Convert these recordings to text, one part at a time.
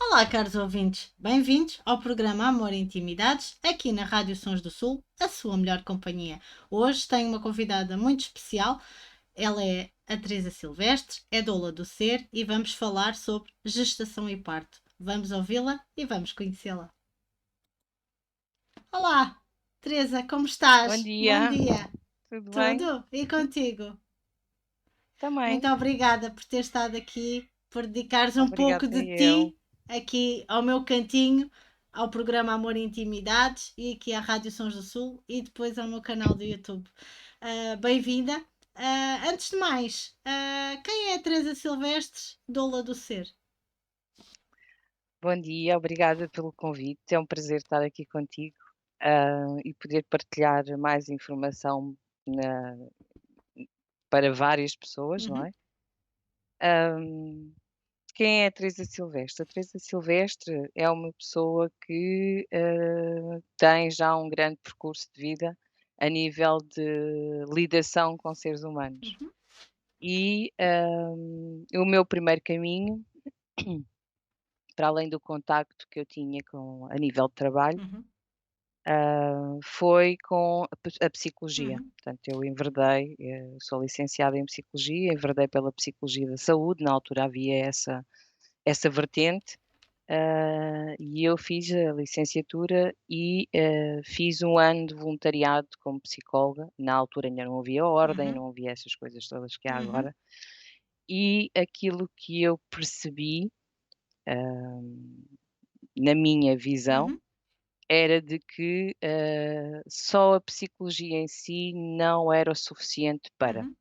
Olá, caros ouvintes, bem-vindos ao programa Amor e Intimidades, aqui na Rádio Sons do Sul, a sua melhor companhia. Hoje tenho uma convidada muito especial, ela é a Teresa Silvestre, é doula do ser e vamos falar sobre gestação e parto. Vamos ouvi-la e vamos conhecê-la. Olá, Teresa, como Bom estás? Bom dia, dia. tudo bem? Tudo? E contigo? Muito Também, obrigada por ter estado aqui, por dedicares um pouco obrigada de eu. ti aqui ao meu cantinho, ao programa Amor e Intimidades e aqui à Rádio Sons do Sul e depois ao meu canal do YouTube. Bem-vinda. Antes de mais, quem é a Teresa Silvestre, doula do ser? Bom dia, obrigada pelo convite. É um prazer estar aqui contigo, e poder partilhar mais informação na- para várias pessoas, não Uhum, é? Ahm, quem é a Teresa Silvestre? A Teresa Silvestre é uma pessoa que tem já um grande percurso de vida a nível de lidação com seres humanos. uhum, E o meu primeiro caminho, para além do contacto que eu tinha com a nível de trabalho, uhum, foi com a psicologia. uhum, Portanto, eu enverdei, sou licenciada em psicologia, enverdei pela psicologia da saúde, na altura havia essa vertente, e eu fiz a licenciatura e fiz um ano de voluntariado como psicóloga. Na altura ainda não havia ordem, uhum, não havia essas coisas todas que há uhum, agora. E aquilo que eu percebi, ah, na minha visão, uhum, era de que, só a psicologia em si não era o suficiente uhum,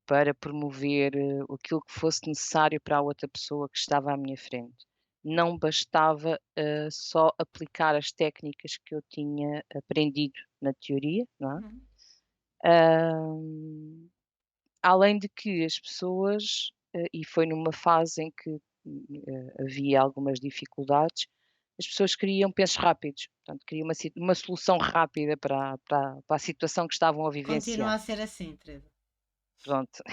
para promover, aquilo que fosse necessário para a outra pessoa que estava à minha frente. Não bastava, só aplicar as técnicas que eu tinha aprendido na teoria, não é? uhum, Hã, além de que as pessoas, e foi numa fase em que, havia algumas dificuldades, as pessoas queriam pensos rápidos, portanto, queriam uma solução rápida para a situação que estavam a continua vivenciar. a ser assim, Teresa. Pronto.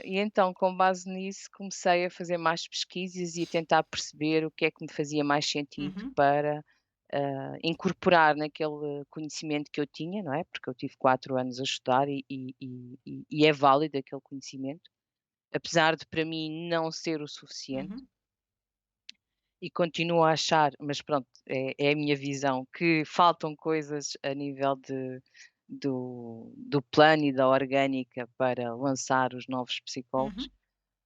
E então, com base nisso, comecei a fazer mais pesquisas e a tentar perceber o que é que me fazia mais sentido Uhum, para, incorporar naquele conhecimento que eu tinha, não é? Porque eu tive 4 anos a estudar e é válido aquele conhecimento, apesar de para mim não ser o suficiente. uhum, E continuo a achar, mas pronto, é a minha visão, que faltam coisas a nível do plano e da orgânica para lançar os novos psicólogos. uhum.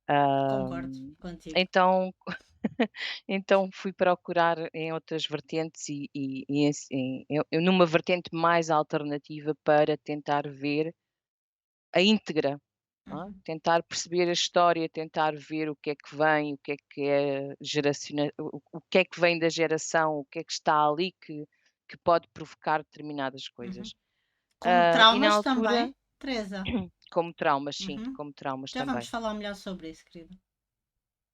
Ah, Concordo contigo. então então fui procurar em outras vertentes e eu numa vertente mais alternativa para tentar ver a íntegra, não é? Uhum, Tentar perceber a história, tentar ver o que é que vem, o que é geraciona o que é que vem da geração, o que é que está ali que pode provocar determinadas uhum. coisas. Como E na traumas altura, também, Teresa. como traumas, sim, Uhum. como traumas Já vamos também. falar melhor sobre isso, querida.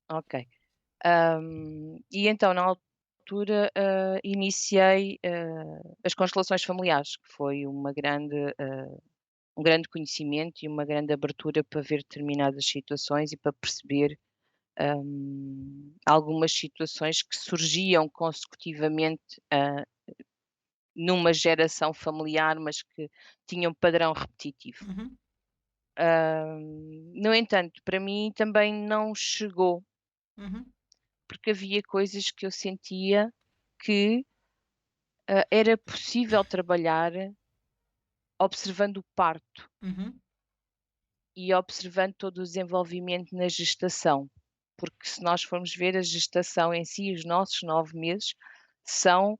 Ok. E então na altura, iniciei, as constelações familiares, que foi um grande conhecimento e uma grande abertura para ver determinadas situações e para perceber, algumas situações que surgiam consecutivamente, numa geração familiar, mas que tinham padrão repetitivo. Uhum, No entanto, para mim também não chegou, uhum, porque havia coisas que eu sentia que, era possível trabalhar observando o parto uhum, e observando todo o desenvolvimento na gestação. Porque se nós formos ver a gestação em si, os nossos 9 meses são,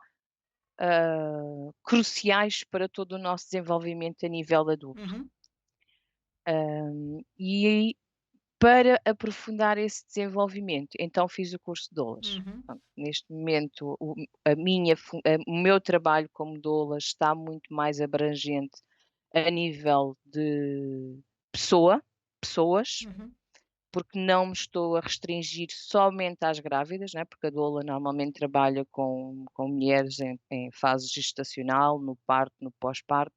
cruciais para todo o nosso desenvolvimento a nível adulto. uhum, E para aprofundar esse desenvolvimento, então fiz o curso de doulas. uhum, Pronto, neste momento o meu trabalho como doula está muito mais abrangente a nível de pessoa pessoas, uhum, porque não me estou a restringir somente às grávidas, né, porque a doula normalmente trabalha com mulheres em fase gestacional, no parto, no pós-parto,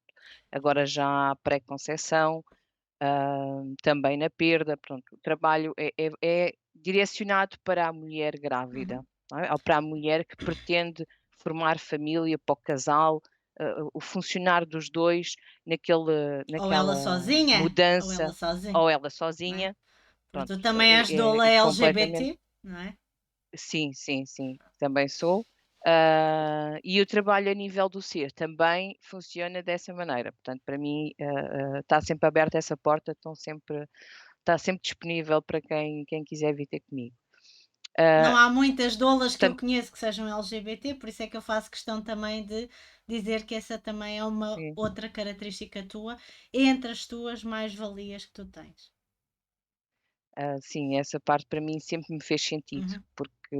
agora já há pré-conceição, também na perda, pronto, o trabalho é direcionado para a mulher grávida, Uhum. não é? Ou para a mulher que pretende formar família, para o casal, o funcionar dos 2 Ou ela naquela sozinha, ou ela mudança, sozinha, ou ela não é? sozinha, Porque tu pronto, também és doula é completamente. LGBT, não é? Sim, sim, sim, também sou. E o trabalho a nível do ser também funciona dessa maneira. Portanto, para mim, está sempre aberta essa porta, está sempre disponível para quem quiser vir ter comigo. Não Ah, há muitas doulas que eu portanto, conheço que sejam LGBT, por isso é que eu faço questão também de dizer que essa também é uma sim, outra característica tua, entre as tuas mais-valias que tu tens. sim, essa parte para mim sempre me fez sentido, Uhum, porque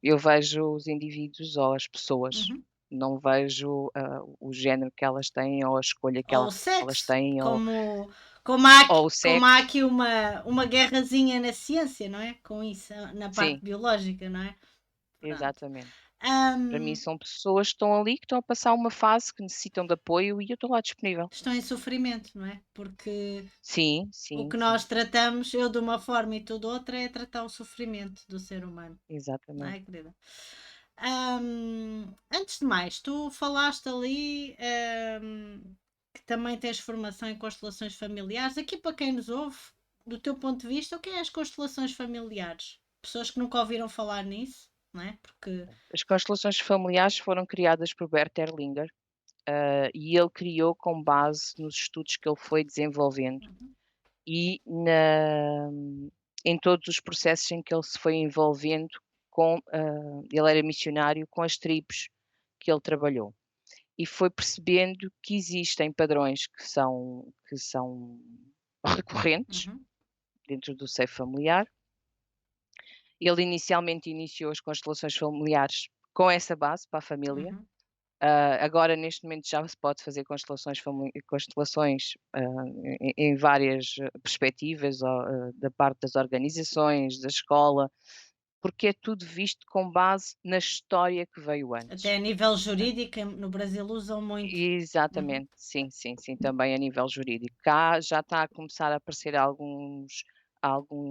eu vejo os indivíduos ou as pessoas, uhum. não vejo, o género que elas têm ou a escolha que Ou o elas sexo, têm como ou o como há sexo. aqui uma guerrazinha na ciência, não é? Com isso, na parte Sim, biológica, não é? Pronto. exatamente. Para mim Hum, são pessoas que estão ali, que estão a passar uma fase que necessitam de apoio e eu estou lá disponível. estão em sofrimento, não é? Porque Sim, o sim, que sim, nós tratamos, eu de uma forma e tu de outra, é tratar o sofrimento do ser humano. Não exatamente. é, querida? Antes de mais, tu falaste ali que também tens formação em constelações familiares. Aqui, para quem nos ouve, do teu ponto de vista, o que é as constelações familiares? Pessoas que nunca ouviram falar nisso, não é? Porque. As constelações familiares foram criadas por Bert Hellinger, e ele criou com base nos estudos que ele foi desenvolvendo Uhum, e em todos os processos em que ele se foi envolvendo ele era missionário com as tribos que ele trabalhou. E foi percebendo que existem padrões que são recorrentes uhum, dentro do seio familiar. Ele inicialmente iniciou as constelações familiares com essa base para a família. uhum. Agora, neste momento, já se pode fazer constelações em várias perspectivas, da parte das organizações, da escola, porque é tudo visto com base na história que veio Até antes. a nível jurídico, no Brasil usam muito. Uhum. Exatamente, sim, sim, sim, também a nível jurídico. Cá já está a começar a aparecer alguns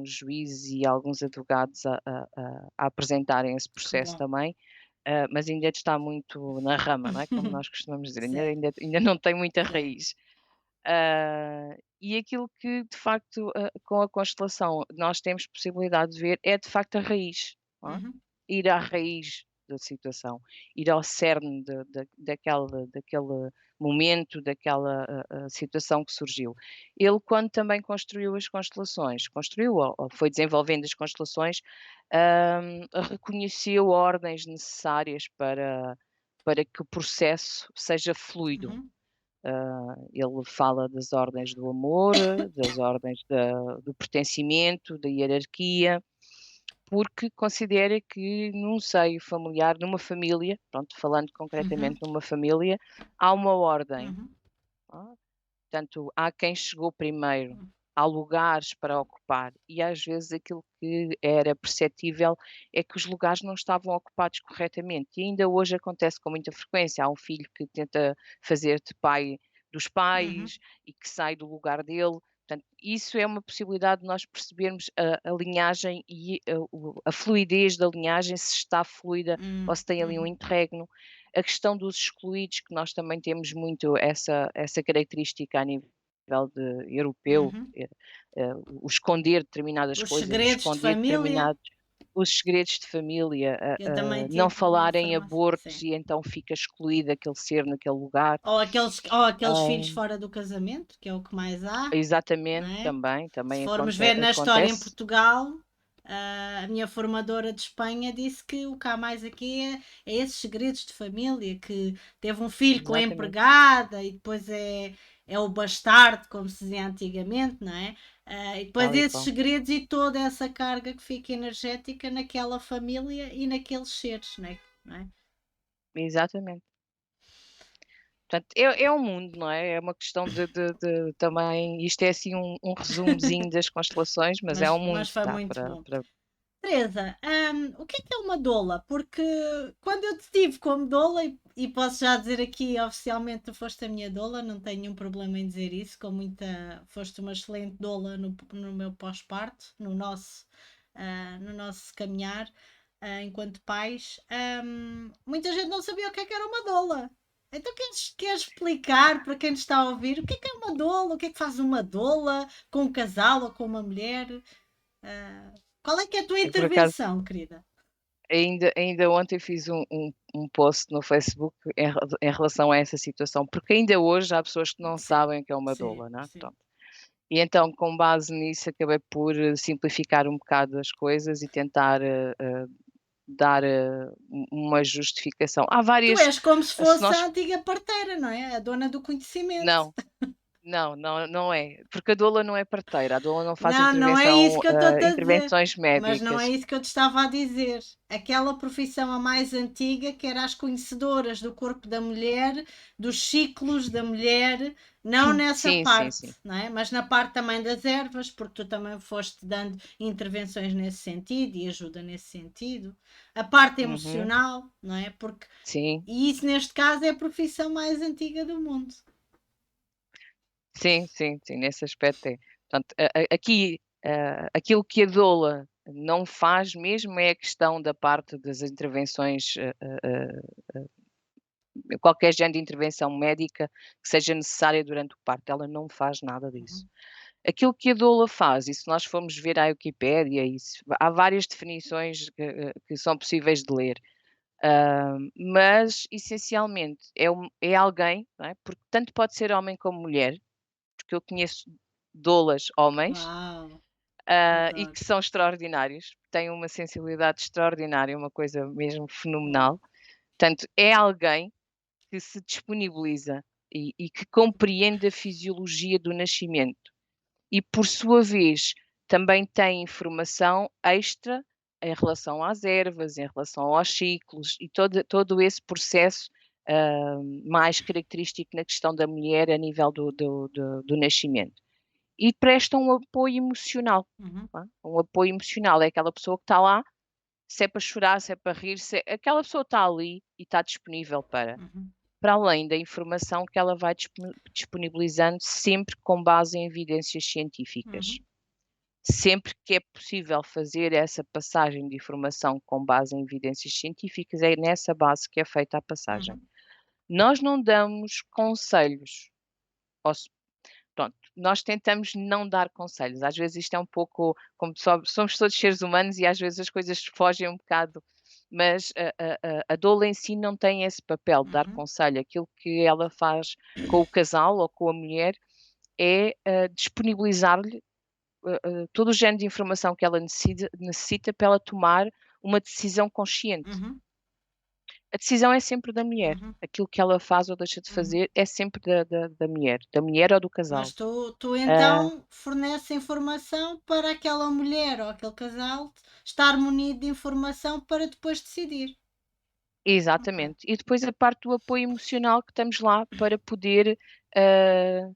juízes e alguns advogados a apresentarem esse Que processo bom. também, mas ainda está muito na rama, não é, como nós costumamos dizer, ainda Certo, ainda ainda não tem muita certo. raiz. E aquilo que de facto, com a constelação nós temos possibilidade de ver é de facto a raiz, não é? Uhum, Ir à raiz da situação, ir ao cerne daquele momento, daquela, situação que surgiu. Ele quando também construiu as constelações, construiu ou foi desenvolvendo as constelações, reconheceu ordens necessárias para que o processo seja fluido. uhum, Ele fala das ordens do amor, das ordens do pertencimento, da hierarquia, porque considera que num seio familiar, numa família, pronto, falando uhum, concretamente numa família, há uma ordem. uhum, Ah, Portanto, há quem chegou primeiro, uhum. há lugares para ocupar e às vezes aquilo que era perceptível é que os lugares não estavam ocupados corretamente e ainda hoje acontece com muita frequência. Há um filho que tenta fazer-te pai dos Uhum. pais e que sai do lugar dele. Portanto, isso é uma possibilidade de nós percebermos a linhagem e a fluidez da linhagem, se está fluida ou se tem ali um Uhum, interregno. A questão dos excluídos, que nós também temos muito essa característica a nível europeu, uhum. o esconder determinadas Os coisas, o segredos de esconder família, determinados os segredos de família, eu também não tive falar em formação, abortos sim. e então fica excluído aquele ser naquele lugar. Ou aqueles filhos Hã, fora do casamento, que é o que mais há, não exatamente, é? Se também formos ver na história em acontece. Portugal, a minha formadora de Espanha disse que o que há mais aqui é esses segredos de família, que teve um filho com a Exatamente, empregada e depois é o bastardo, como se dizia antigamente, não é? E depois tal e esses qual. segredos e toda essa carga que fica energética naquela família e naqueles seres, não é? Exatamente. Portanto, é um mundo, não é? É uma questão de também isto é assim um resumozinho das constelações, mas é um Mas mundo, foi dá muito para bom. para Teresa, o que é uma doula? Porque quando eu te tive como doula, e posso já dizer aqui oficialmente tu foste a minha doula, não tenho nenhum problema em dizer isso, foste uma excelente doula no meu pós-parto, no nosso, no nosso caminhar enquanto pais, muita gente não sabia o que era uma doula. Então queres explicar para quem nos está a ouvir o que é uma doula? O que é que faz uma doula com um casal ou com uma mulher? Qual é que é a tua Eu, por acaso, intervenção, querida? ainda ontem fiz um post no Facebook em relação a essa situação, porque ainda hoje há pessoas que não Sim, sabem o que é uma sim, doula, né? sim. Pronto. E então, com base nisso, acabei por simplificar um bocado as coisas e tentar dar uma justificação. Há Tu várias, és como se se fosse a nós, antiga parteira, não é? A dona do conhecimento. não, não é, porque a doula não é parteira, a doula não faz Não, não é isso intervenção, que eu estou a dizer. intervenções Mas não é médicas. isso que eu te estava a dizer. Aquela profissão a mais antiga, que era as conhecedoras do corpo da mulher, dos ciclos da mulher, não nessa Sim, sim, parte, sim. não é? Mas na parte também das ervas, porque tu também foste dando intervenções nesse sentido e ajuda nesse sentido. A parte Uhum, emocional, não é? Porque sim, e isso neste caso é a profissão mais antiga do mundo. sim, sim, sim, nesse aspecto é. Portanto, aqui, aquilo que a doula não faz mesmo é a questão da parte das intervenções, qualquer género de intervenção médica que seja necessária durante o parto, ela não faz nada disso. Uhum, Aquilo que a doula faz, e se nós formos ver à Wikipédia, há várias definições que são possíveis de ler, mas essencialmente é alguém, não é? Porque tanto pode ser homem como mulher, porque eu conheço doulas homens, uau, e adoro. que são extraordinários, têm uma sensibilidade extraordinária, uma coisa mesmo Uau. fenomenal. Portanto, é alguém que se disponibiliza e que compreende a fisiologia do nascimento e, por sua vez, também tem informação extra em relação às ervas, em relação aos ciclos e todo esse processo mais característico na questão da mulher a nível do nascimento. E presta um apoio emocional. Uhum, Tá? Um apoio emocional é aquela pessoa que está lá, se é para chorar, se é para rir, aquela pessoa está ali e está disponível uhum, para além da informação que ela vai disponibilizando sempre com base em evidências científicas. uhum, Sempre que é possível fazer essa passagem de informação com base em evidências científicas, é nessa base que é feita a passagem. uhum, Nós não damos conselhos. Pronto, nós tentamos não dar conselhos. Às vezes isto é um pouco, como somos todos seres humanos e às vezes as coisas fogem um bocado, mas a doula em si não tem esse papel de dar uhum, conselho. Aquilo que ela faz com o casal ou com a mulher é disponibilizar-lhe todo o género de informação que ela necessita para ela tomar uma decisão consciente. uhum, A decisão é sempre da mulher. uhum, Aquilo que ela faz ou deixa de uhum. fazer é sempre da mulher ou do Mas casal. tu Ah, então fornece informação para aquela mulher ou aquele casal estar munido de informação para depois decidir. Ok. Exatamente. E depois a parte do apoio emocional que estamos lá para poder, ah,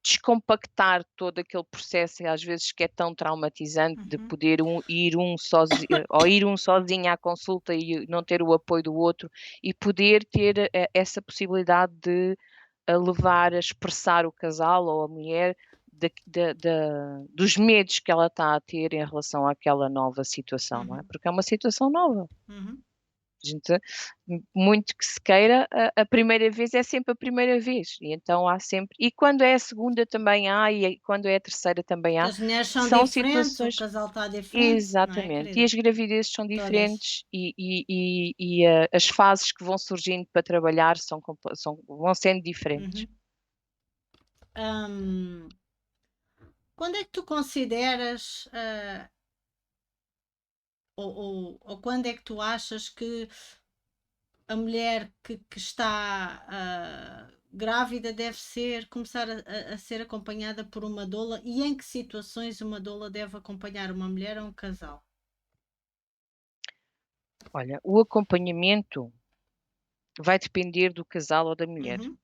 descompactar todo aquele processo, e às vezes que é tão traumatizante de Uhum, poder ir um sozinho à consulta e não ter o apoio do outro, e poder ter, essa possibilidade de levar a expressar o casal ou a mulher dos medos que ela está a ter em relação àquela nova situação, não é? uhum, Porque é uma situação nova. uhum. A gente, muito que se queira, a primeira vez é sempre a primeira vez, e então há sempre, e quando é a segunda também há, e quando é a terceira também Que há, as mulheres são são diferentes, o situações, casal está diferente, não é, exatamente, e querida? as gravidezes são Todas. diferentes, as fases que vão surgindo para trabalhar vão sendo diferentes. Uhum. Hum, quando é que tu consideras, ou quando é que tu achas que a mulher que está grávida deve começar a ser acompanhada por uma doula e em que situações uma doula deve acompanhar uma mulher ou um casal? Olha, o acompanhamento vai depender do casal ou da mulher, Uhum,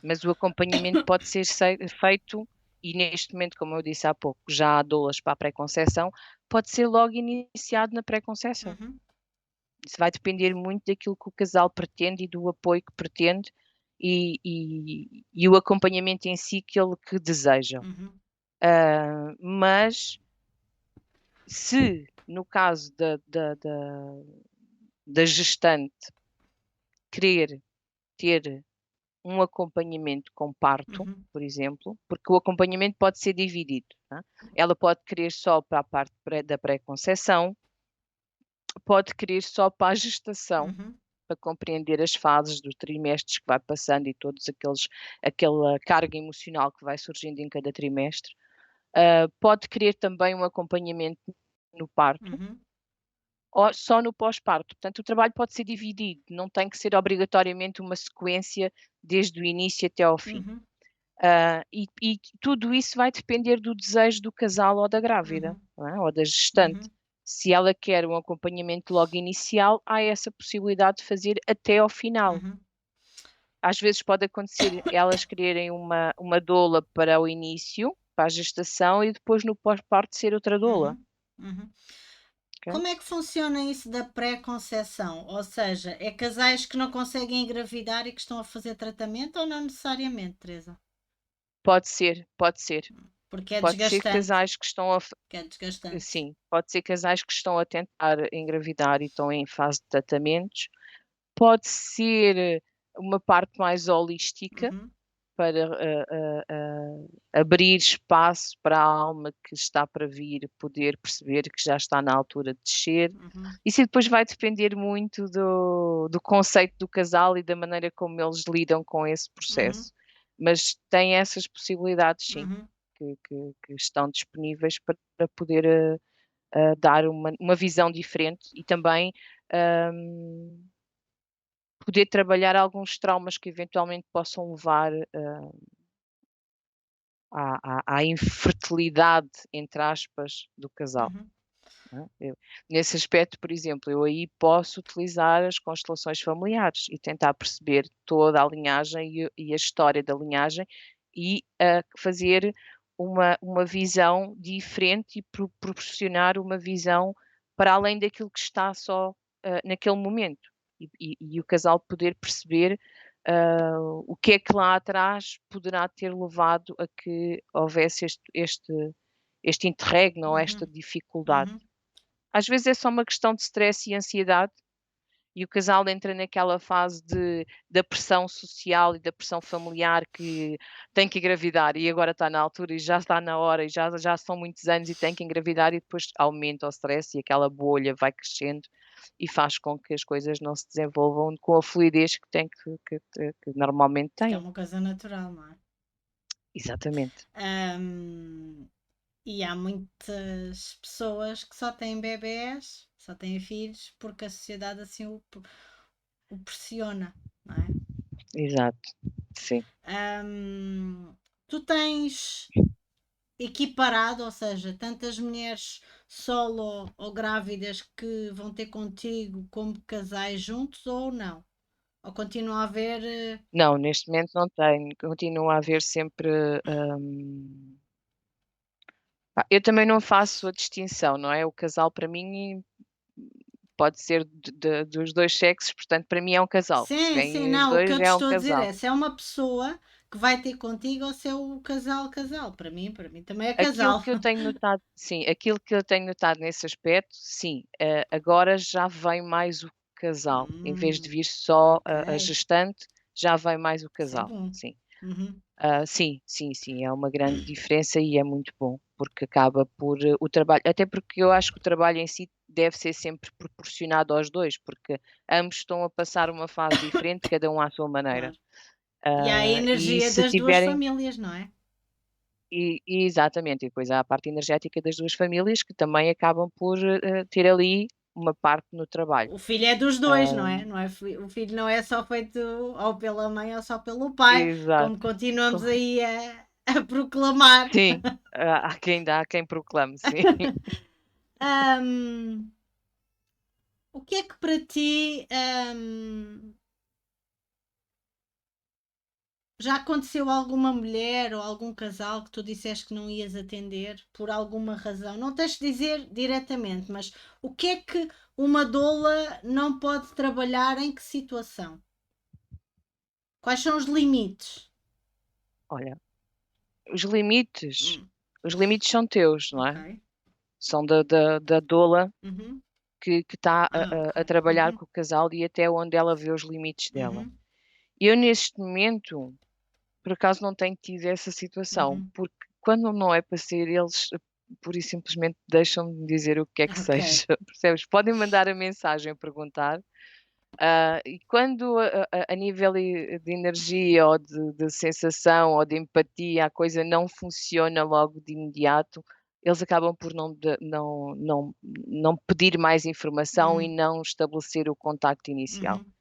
mas o acompanhamento pode ser feito, e neste momento, como eu disse há pouco, já há doulas para a pré-conceição, pode ser logo iniciado na pré-conceição. uhum, Isso vai depender muito daquilo que o casal pretende e do apoio que pretende e o acompanhamento em si que ele que deseja. uhum, Mas Se, no caso da gestante, querer ter um acompanhamento com parto, Uhum, por exemplo, porque o acompanhamento pode ser dividido, tá? Ela pode querer só para a parte da pré-conceição, pode querer só para a gestação, uhum, para compreender as fases dos trimestres que vai passando e todos aquela carga emocional que vai surgindo em cada trimestre. Pode querer também um acompanhamento no parto, uhum, ou só no pós-parto. Portanto, o trabalho pode ser dividido, não tem que ser obrigatoriamente uma sequência desde o início até ao fim. uhum, E tudo isso vai depender do desejo do casal ou da grávida, uhum, não é? Ou da gestante. uhum, Se ela quer um acompanhamento logo inicial, há essa possibilidade de fazer até ao final. uhum, Às vezes pode acontecer elas quererem uma doula para o início, para a gestação, e depois no pós-parto ser outra doula. uhum, uhum. Ok? Como é que funciona isso da pré-conceição? Ou seja, é casais que não conseguem engravidar e que estão a fazer tratamento ou não necessariamente, Teresa? Pode ser, pode ser. Porque é Pode ser desgastante. casais que estão a Que é desgastante. sim, pode ser casais que estão a tentar engravidar e estão em fase de tratamentos. Pode ser uma parte mais holística Uhum, para, abrir espaço para a alma que está para vir poder perceber que já está na altura de descer. uhum, Isso depois vai depender muito do conceito do casal e da maneira como eles lidam com esse uhum, processo. Mas tem essas possibilidades, sim, uhum, que estão disponíveis para poder, dar uma visão diferente e também, hum, poder trabalhar alguns traumas que eventualmente possam levar, à "infertilidade", entre aspas, do casal, uhum, não é. Nesse aspecto, por exemplo, eu aí posso utilizar as constelações familiares e tentar perceber toda a linhagem e a história da linhagem e, fazer uma visão diferente e proporcionar uma visão para além daquilo que está só, naquele momento. E o casal poder perceber, o que é que lá atrás poderá ter levado a que houvesse este interregno ou esta uhum, dificuldade. uhum, Às vezes é só uma questão de stress e ansiedade, e o casal entra naquela fase da pressão social e da pressão familiar que tem que engravidar e agora está na altura e já está na hora e já são muitos anos e tem que engravidar e depois aumenta o stress e aquela bolha vai crescendo e faz com que as coisas não se desenvolvam com a fluidez que tem que normalmente que é têm. uma coisa natural, não é? Exatamente. Ahm, e há muitas pessoas que só têm bebés, só têm filhos, porque a sociedade assim o pressiona, não é? Exato, sim. Ahm, tu tens equiparado, ou seja, tantas mulheres solo ou grávidas que vão ter contigo como casais juntos ou não? Ou continua a haver. Não, neste momento não tenho, continua a haver sempre, eu também não faço a distinção, não é, o casal para mim pode ser dos 2 sexos, portanto para mim é um casal, se Sim, sim, vêm os não, o que 2 eu te é um estou a dizer casal. é se é uma pessoa que vai ter contigo ou se é o casal. Para mim também é Aquilo casal. que eu tenho notado sim, aquilo que eu tenho notado nesse aspecto, sim, agora já vem mais o casal, em vez de vir só Ok, a gestante, já vem mais o isso é casal, bom. sim. Uhum, Sim, sim, sim, é uma grande diferença e é muito bom, porque acaba por, o trabalho até porque eu acho que o trabalho em si deve ser sempre proporcionado aos 2 porque ambos estão a passar uma fase diferente, cada um à sua maneira. claro. E há a E energia se das duas tiverem famílias, não é? exatamente, e depois há a parte energética das 2 famílias que também acabam por, ter ali uma parte no trabalho. O filho é dos dois, não Hã, é? Não é o filho não é só feito ou pela mãe ou só pelo pai, exato. como continuamos Co aí a proclamar. sim, há quem proclame, sim. Hum, o que é que para ti já aconteceu alguma mulher ou algum casal que tu disseste que não ias atender por alguma razão? Não tens de dizer diretamente, mas o que é que uma doula não pode trabalhar em que situação? Quais são os limites? Olha, os limites Hum, os limites são teus, não ok. é? são da doula Uhum. que está Ok. a trabalhar Uhum. com o casal e até onde ela vê os limites dela. Uhum. Eu, neste momento, por acaso não tenho tido essa situação, Uhum. porque quando não é para ser, eles pura e simplesmente deixam-me dizer o que é que Ok. seja, percebes? Podem mandar a mensagem a perguntar, e quando a nível de energia ou de sensação ou de empatia a coisa não funciona logo de imediato, eles acabam por não pedir mais informação e Uhum. não estabelecer o contacto inicial. Uhum.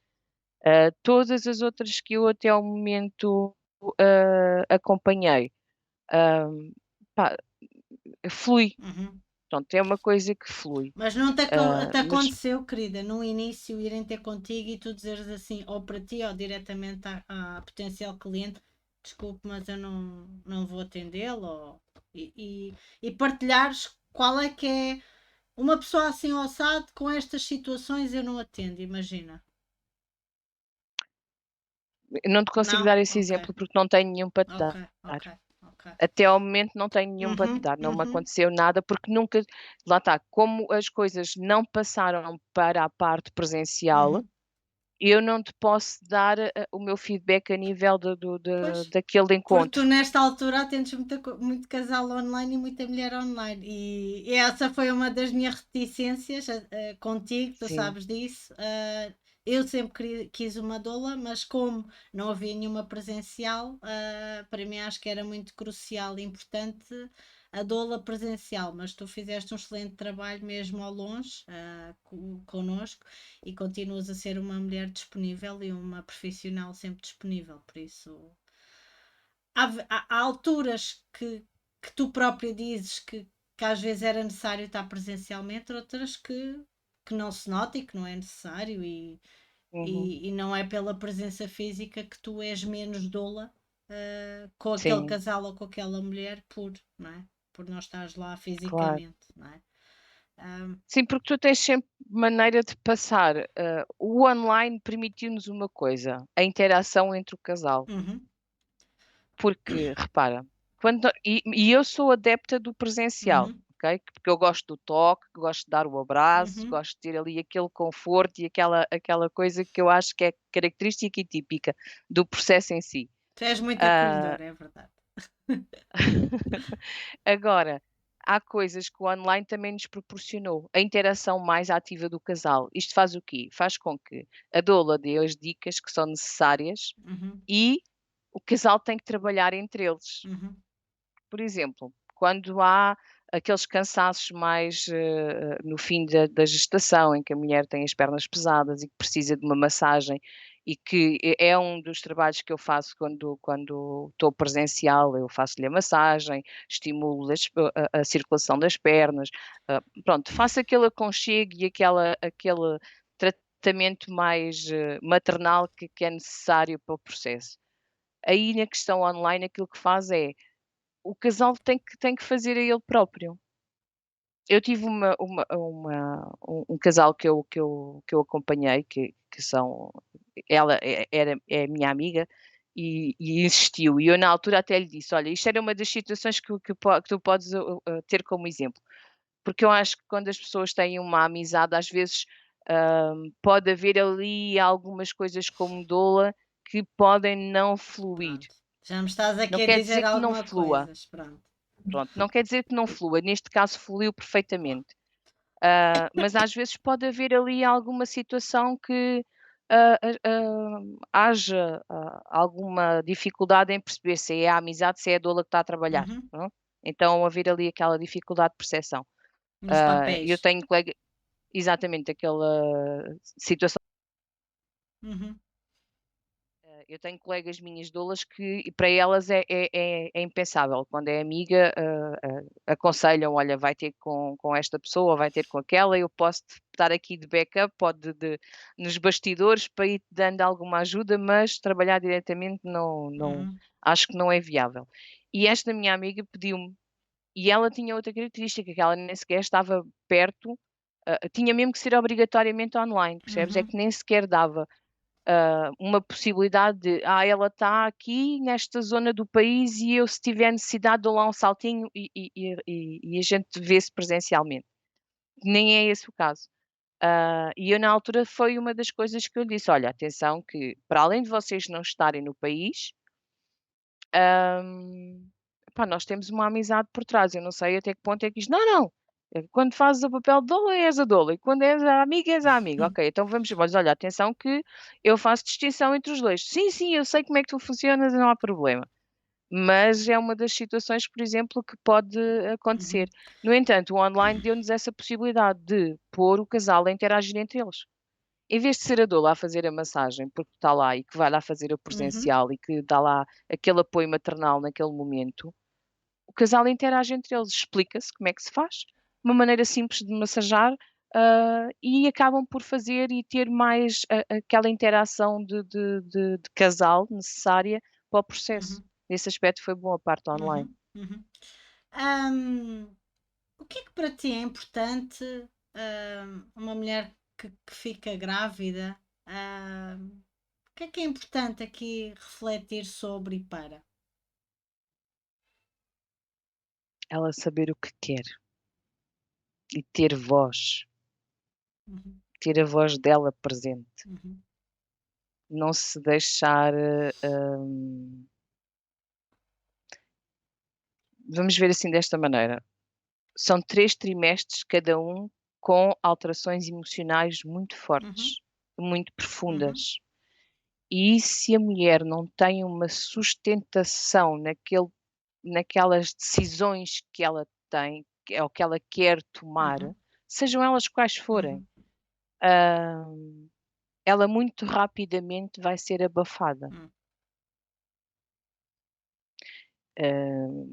Todas as outras que eu até ao momento, acompanhei, hã, pá, flui, Uhum. pronto, é uma coisa que flui. Mas não te Mas aconteceu, querida, no início irem ter contigo e tu dizeres assim, ou para ti ou diretamente à potencial cliente, desculpe, mas eu não vou atendê-lo, e partilhares qual é que é uma pessoa assim ossada com estas situações eu não atendo, imagina. eu não te consigo Não? dar esse Ok, exemplo porque não tenho nenhum para te ok, dar. ok, ok. Até ao momento não tenho nenhum para te Uhum, dar, não me uhum, aconteceu nada, porque nunca lá está, como as coisas não passaram para a parte presencial, uhum. eu não te posso dar, o meu feedback a nível Pois, daquele porque tu encontro. nesta altura atendes muito casal online e muita mulher online. E essa foi uma das minhas reticências contigo, tu Sim, sabes disso. Eu sempre quis uma doula, mas como não havia nenhuma presencial, para mim acho que era muito crucial e importante a doula presencial. Mas tu fizeste um excelente trabalho mesmo ao longe, connosco, e continuas a ser uma mulher disponível e uma profissional sempre disponível. Por isso há alturas que tu própria dizes que às vezes era necessário estar presencialmente, outras que não se nota e que não é necessário, uhum, e não é pela presença física que tu és menos doula com aquele sim, casal ou com aquela mulher não é? Por não estares lá claro. fisicamente, não é? Ah, Sim, porque tu tens sempre maneira de passar, o online permitiu-nos uma coisa, a interação entre o casal. uhum, Porque, repara, e eu sou adepta do presencial, uhum, ok? Porque eu gosto do toque, gosto de dar o abraço, uhum. gosto de ter ali aquele conforto e aquela coisa que eu acho que é característica e típica do processo em si. Tu és muito Ah, acolhedor, é verdade. agora, há coisas que o online também nos proporcionou, a interação mais ativa do casal. Isto faz o quê? Faz com que a doula dê as dicas que são necessárias Uhum, e o casal tem que trabalhar entre eles. uhum, Por exemplo, quando há aqueles cansaços mais, no fim da gestação, em que a mulher tem as pernas pesadas e que precisa de uma massagem e que é um dos trabalhos que eu faço quando estou presencial, eu faço-lhe a massagem, estimulo a circulação das pernas, pronto, faço aquele aconchego e aquele tratamento mais, maternal que é necessário para o processo. Aí na questão online aquilo que faz é o casal tem que fazer a ele próprio. Eu tive um casal que eu acompanhei, que são ela é minha amiga e insistiu, e eu na altura até lhe disse: "Olha, isto era uma das situações que tu podes, ter como exemplo", porque eu acho que quando as pessoas têm uma amizade, às vezes, pode haver ali algumas coisas como doula que podem não fluir. pronto. Já me estás Não aqui a quer dizer dizer que não alguma flua. coisa, pronto. Pronto, não quer dizer que não flua, neste caso fluiu perfeitamente. Mas às vezes pode haver ali alguma situação que, haja, alguma dificuldade em perceber se é a amizade, se é a doula que está a trabalhar, Uhum. não? Então haver ali aquela dificuldade de percepção. Nos Eu papéis. tenho colega exatamente aquela situação. Eu tenho colegas minhas doulas que e para elas é impensável, quando é amiga, aconselham: "Olha, vai ter com esta pessoa, vai ter com aquela, eu posso-te estar aqui de backup ou nos bastidores para ir dando alguma ajuda, mas trabalhar diretamente não Uhum. acho que não é viável". E esta minha amiga pediu-me, e ela tinha outra característica, que ela nem sequer estava perto, tinha mesmo que ser obrigatoriamente online, percebes? É Uhum. que nem sequer dava. uma possibilidade de, ela está aqui nesta zona do país e eu, se tiver necessidade, dou lá um saltinho e a gente vê-se presencialmente. Nem é esse o caso. E eu, na altura, foi uma das coisas que eu disse: olha, atenção, que para além de vocês não estarem no país, pá, nós temos uma amizade por trás. Eu não sei até que ponto é que isto. Não, não. Quando fazes o papel de doula, és a doula. E quando és a amiga. Ok, então vamos. Mas olha, atenção que eu faço distinção entre os dois. Sim, sim, eu sei como é que tu funcionas e não há problema. Mas é uma das situações, por exemplo, que pode acontecer. Uhum. No entanto, o online deu-nos essa possibilidade de pôr o casal a interagir entre eles. Em vez de ser a doula a fazer a massagem, porque está lá e que vai lá fazer o Uhum. presencial e que dá lá aquele apoio maternal naquele momento, o casal interage entre eles, explica-se como é que se faz, uma maneira simples de massajar, e acabam por fazer e ter mais aquela interação de casal necessária para o processo. Uhum. Nesse aspecto foi boa a parte online. Uhum. Uhum. Ahm, o que é que para ti é importante, uma mulher que fica grávida? O que é importante aqui refletir sobre e para? Ela saber o que quer e ter voz, Uhum. ter a voz dela presente, Uhum. não se deixar, vamos ver assim desta maneira, são 3 trimestres, cada um com alterações emocionais muito Uhum. fortes, muito Uhum. profundas. E se a mulher não tem uma sustentação naquelas decisões que ela tem, que é o que ela quer tomar, Uhum. sejam elas quais forem, Uhum. hã, ela muito rapidamente vai ser abafada. Uhum.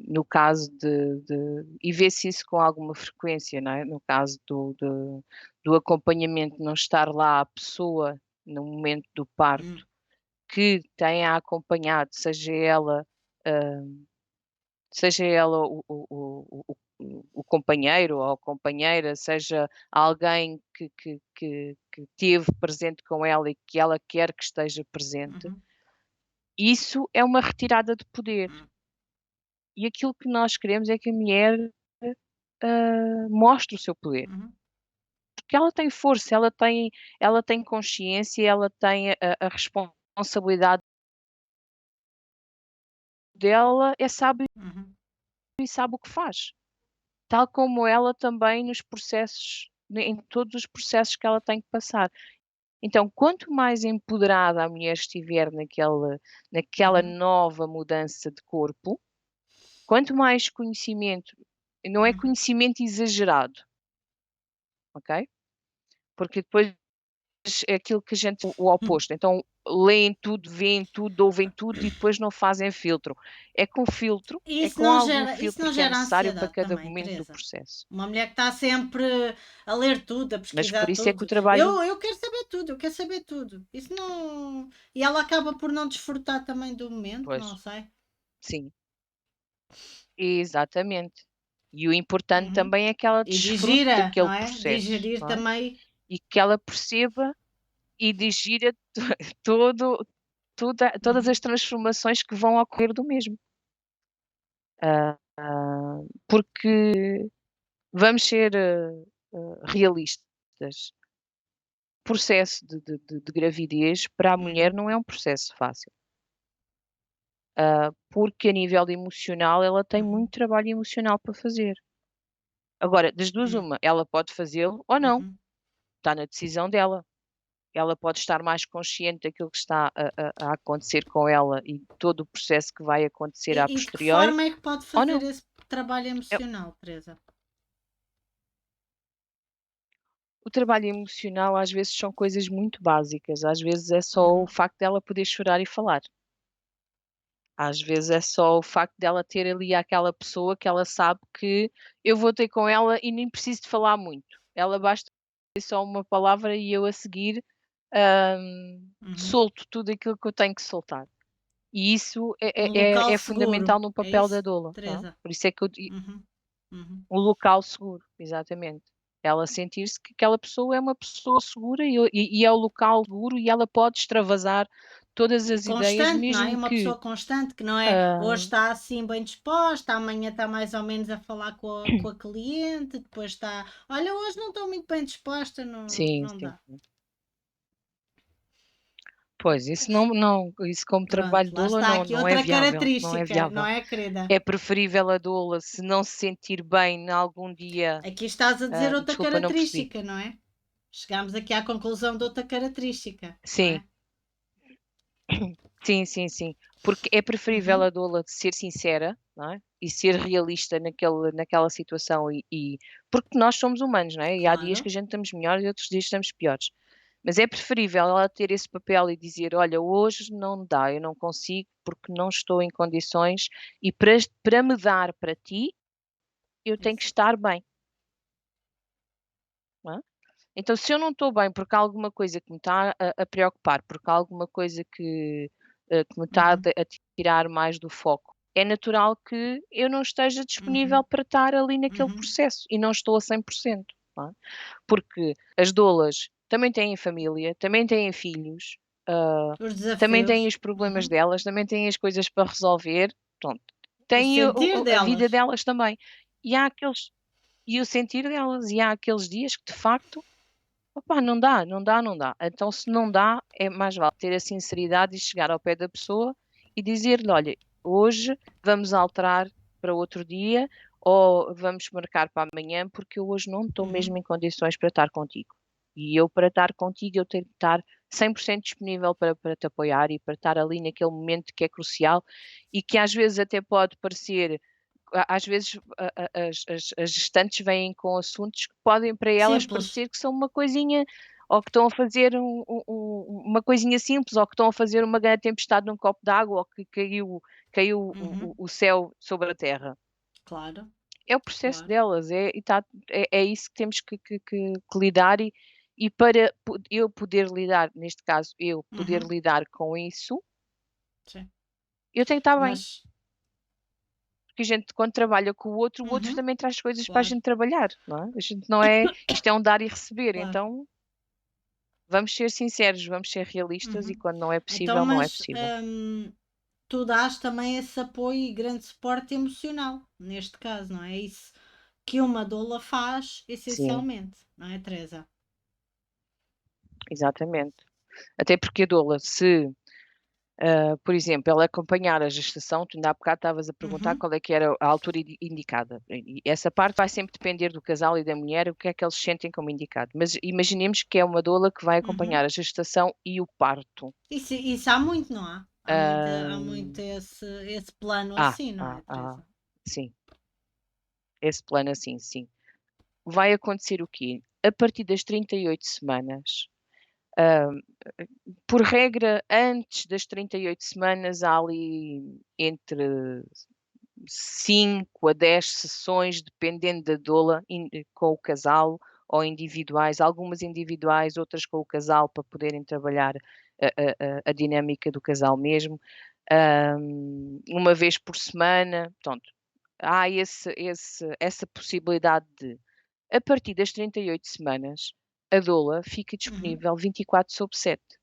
No caso e vê-se isso com alguma frequência, não é? No caso do acompanhamento, não estar lá a pessoa no momento do Uhum. parto, que tenha acompanhado, hã, seja ela o companheiro ou a companheira, seja alguém que esteve presente com ela e que ela quer que esteja presente, Uhum. isso é uma retirada de poder. Uhum. E aquilo que nós queremos é que a mulher, mostre o seu poder, Uhum. porque ela tem força, ela tem consciência, ela tem a responsabilidade dela, é sábio Uhum. e sabe o que faz. Tal como ela também nos processos, em todos os processos que ela tem que passar. Então, quanto mais empoderada a mulher estiver naquela Uhum. nova mudança de corpo, quanto mais conhecimento, não é Uhum. conhecimento exagerado, ok? Porque depois é aquilo que a gente o Uhum. oposto, então leem tudo, veem tudo, ouvem tudo e depois não fazem filtro. É com filtro, E é com algum isso filtro não que é gera necessário para ansiedade cada também, momento do Teresa? processo. Uma mulher que está sempre a ler tudo, a Mas por pesquisar isso é que o tudo. trabalho Eu quero saber tudo, eu quero saber tudo. Isso não. E ela acaba por não desfrutar também do momento, pois, não sei. sim, exatamente. E o importante Uhum. também é que ela E desfrute digira, daquele não é? processo, Digerir não é? também. E que ela perceba e digira todo todas Uhum. as transformações que vão ocorrer do mesmo. Porque vamos ser, realistas, o processo de gravidez para a mulher Uhum. não é um processo fácil, porque a nível emocional ela tem muito Uhum. trabalho emocional para fazer. Agora, das 2 Uhum. uma, ela pode fazê-lo ou não, Uhum. está na decisão dela. Ela pode estar mais consciente daquilo que está a acontecer com ela e todo o processo que vai acontecer a E de que posteriori forma é que pode ou fazer não. esse trabalho É emocional, Teresa? o trabalho emocional às vezes são coisas muito básicas, às vezes é só o Uhum. facto dela poder chorar e falar. Às vezes é só o facto dela ter ali aquela pessoa que ela sabe que eu vou ter com ela e nem preciso de falar muito. Ela basta dizer só uma palavra e eu a seguir, Uhum. solto tudo aquilo que eu tenho que soltar. E isso é Um é é local é fundamental seguro, no é papel da isso, doula, não é? Teresa? Por isso é que eu di Uhum. Uhum. um local seguro, exatamente. Ela sentir-se que aquela pessoa é uma pessoa segura e é o local seguro e ela pode extravasar todas E as ideias, constante, não é? mesmo Uma que pessoa constante que não é hoje ah, está assim bem disposta, amanhã está mais ou menos a falar com a cliente, depois está, olha, hoje não estou muito bem disposta, não, sim, não sim. dá. Pois, isso como Pronto, trabalho lá doula está não, aqui não é outra viável, não é característica, não viável. é, querida? É preferível a doula se não se sentir bem em algum dia. Aqui estás a dizer outra Desculpa, não percebi. característica, não é? Chegámos aqui à conclusão de outra característica, não Sim, é? sim, sim, sim. Porque é preferível Uhum, a doula ser sincera, não é? E ser realista naquela situação porque nós somos humanos, não é? E há dias que claro. a gente estamos melhores e outros dias estamos piores. Mas é preferível ela ter esse papel e dizer: "Olha, hoje não dá, eu não consigo porque não estou em condições e para me dar para ti, eu tenho que Isso. estar bem", não é? Então, se eu não estou bem porque há alguma coisa que me está a preocupar, porque há alguma coisa que me está Uhum, a tirar mais do foco, é natural que eu não esteja disponível uhum, para estar ali naquele uhum. processo e não estou a 100%, não é? Porque as doulas também têm família, também têm filhos, ah, Os também têm desafios. os problemas Uhum. delas, também têm as coisas para resolver, pronto. O Têm sentir a vida delas. delas também. E há aqueles e o sentir delas, e há aqueles dias que de facto, opá, não dá, não dá, não dá. Então se não dá, é mais vale ter a sinceridade e chegar ao pé da pessoa e dizer-lhe: "Olha, hoje vamos alterar para outro dia ou vamos marcar para amanhã, porque eu hoje não estou Uhum, mesmo em condições para estar contigo. E eu para estar contigo, eu tenho que estar 100% disponível para te apoiar e para estar ali naquele momento que é crucial e que às vezes até pode parecer às vezes as gestantes vêm com assuntos que podem para elas simples. parecer que são uma coisinha, ou que estão a fazer uma coisinha simples, ou que estão a fazer uma grande tempestade num copo d'água, ou que caiu Uhum, o céu sobre a terra. claro, É o processo claro. delas, é isso que temos que lidar e para eu poder lidar, neste caso, eu poder Uhum, lidar com isso, sim. eu tenho que estar bem. Mas, Porque a gente quando trabalha com o outro uhum, também traz coisas para a claro, gente trabalhar, não é? A gente não é isto é um dar e receber, claro. então vamos ser sinceros, vamos ser realistas e Uhum. quando não é Então, possível, não é mas possível. tu dás também esse apoio e grande suporte emocional, neste caso, não é? É isso que uma doula faz, Sim, essencialmente, não é, Teresa? exatamente. Até porque a doula, se, por exemplo, ela acompanhar a gestação, tu ainda há bocado estavas a perguntar Uhum, qual é que era a altura indicada. E essa parte vai sempre depender do casal e da mulher, o que é que eles sentem como indicado. Mas imaginemos que é uma doula que vai uhum. acompanhar a gestação e o parto. Isso há muito, não há? Há muito Hã, esse plano há, assim, não há, é, há, Teresa? sim. Esse plano assim, sim. Vai acontecer o quê? A partir das 38 semanas, hã, por regra, antes das 38 semanas, há ali entre 5 a 10 sessões, dependendo da doula, com o casal ou individuais, algumas individuais, outras com o casal, para poderem trabalhar a dinâmica do casal mesmo. Hã, uma vez por semana, pronto. Há essa possibilidade de a partir das 38 semanas, a doula fica Uhum, disponível 24/7.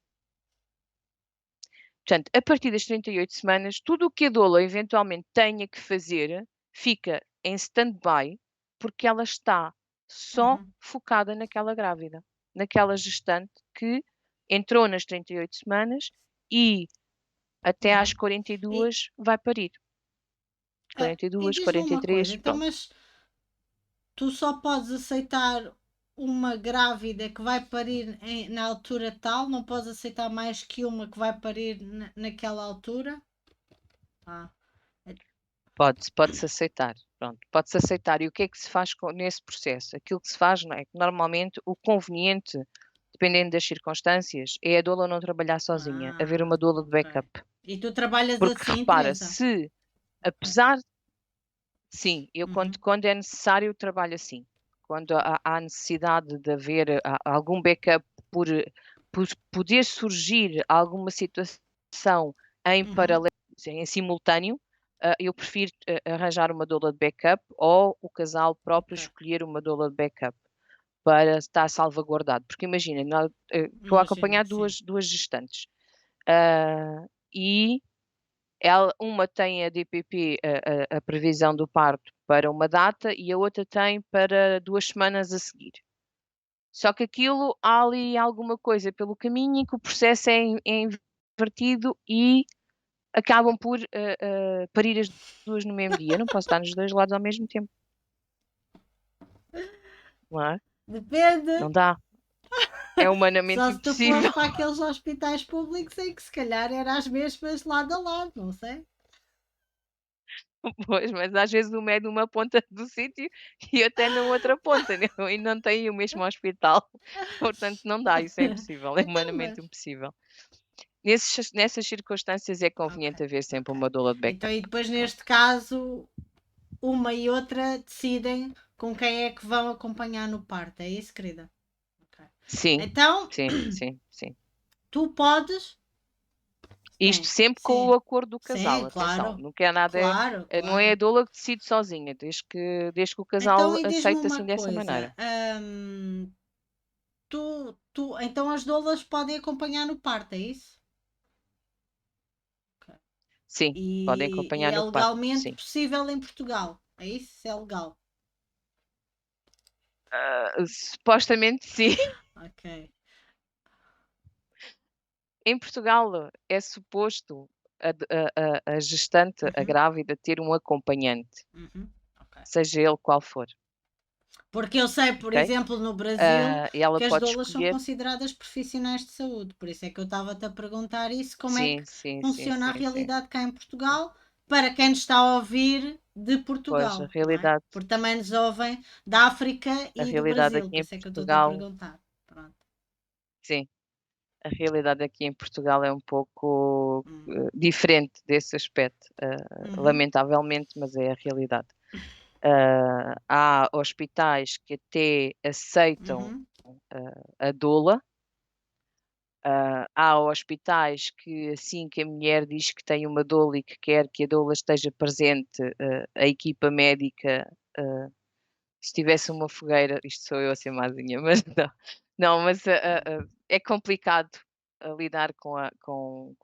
Portanto, a partir das 38 semanas, tudo o que a doula eventualmente tenha que fazer, fica em stand-by, porque ela está só uhum, focada naquela grávida, naquela gestante que entrou nas 38 semanas e até às uhum. E, 42 vai parir. e 42, diz-me uma coisa, 43, então, pronto. mas tu só podes aceitar uma grávida que vai parir na altura tal, não podes aceitar mais que uma que vai parir naquela altura? Ah, é- Pode-se aceitar, pronto, pode-se aceitar. E o que é que se faz nesse processo? Aquilo que se faz, não é, que normalmente o conveniente, dependendo das circunstâncias, é a doula não trabalhar sozinha, haver ah, uma doula de ok. backup. E tu trabalhas Porque assim, repara, Teresa? se Ok. apesar sim, eu Uhum, quando é necessário eu trabalho assim. Quando há necessidade de haver algum backup por por poder surgir alguma situação em uhum, paralelo, em simultâneo, eu prefiro, arranjar uma doula de backup ou o casal próprio ok. escolher uma doula de backup. para estar salvaguardado. Porque imagina, estou a acompanhar duas gestantes, e uma tem a DPP, a previsão do parto, para uma data, e a outra tem para 2 semanas a seguir. Só que aquilo, há ali alguma coisa pelo caminho em que o processo é invertido e acabam por parir as duas no mesmo dia. Eu não posso estar nos 2 lados ao mesmo tempo. Não é? Depende. Não dá. É humanamente Só se tu impossível. fores para aqueles hospitais públicos em que se calhar era as mesmas lado a lado, não sei. Pois, mas às vezes uma é de uma ponta do sítio e até na outra ponta, né? E não tem o mesmo hospital. Portanto, não dá, isso é impossível, é Então, humanamente impossível. Nessas circunstâncias é conveniente ok, haver sempre ok. uma doula de Então, backup. e depois Pronto. neste caso, uma e outra decidem com quem é que vão acompanhar no parto, é isso, querida? Ok. Sim, Então, sim, sim, sim. tu podes. Isto Sim, sempre com o sim, acordo do casal, sim, atenção, claro, não quer nada, claro, não é a claro. doula que decide sozinha, desde que o Então, casal e diz-me aceita uma assim dessa coisa, maneira. então as doulas podem acompanhar no parto, é isso? Ok. Sim, podem E acompanhar é no parto, legalmente sim. possível em Portugal, é isso? Isso é legal. Supostamente sim. Ok. Em Portugal é suposto a gestante, a Uhum, grávida, ter um acompanhante, uhum, ok. seja ele qual for, Porque eu sei, por ok? exemplo, no Brasil, E ela que as pode doulas são escolher. consideradas profissionais de saúde. Por isso é que eu estava-te a perguntar isso, como é que Sim, sim, sim, funciona a sim, sim, realidade cá em sim. Portugal, para quem nos está a ouvir de Pois, Portugal, não é? Porque também nos ouvem da África a e do realidade Brasil, aqui por em isso é que eu estou-te a Portugal, perguntar. Pronto. sim, a realidade aqui em Portugal é um pouco Hum. diferente desse aspecto, Uhum, lamentavelmente, mas é a realidade. Há hospitais que até aceitam uhum, a doula. Há hospitais que, assim que a mulher diz que tem uma doula e que quer que a doula esteja presente, a equipa médica, se tivesse uma fogueira, isto sou eu a ser mazinha, mas não, não, mas é complicado lidar com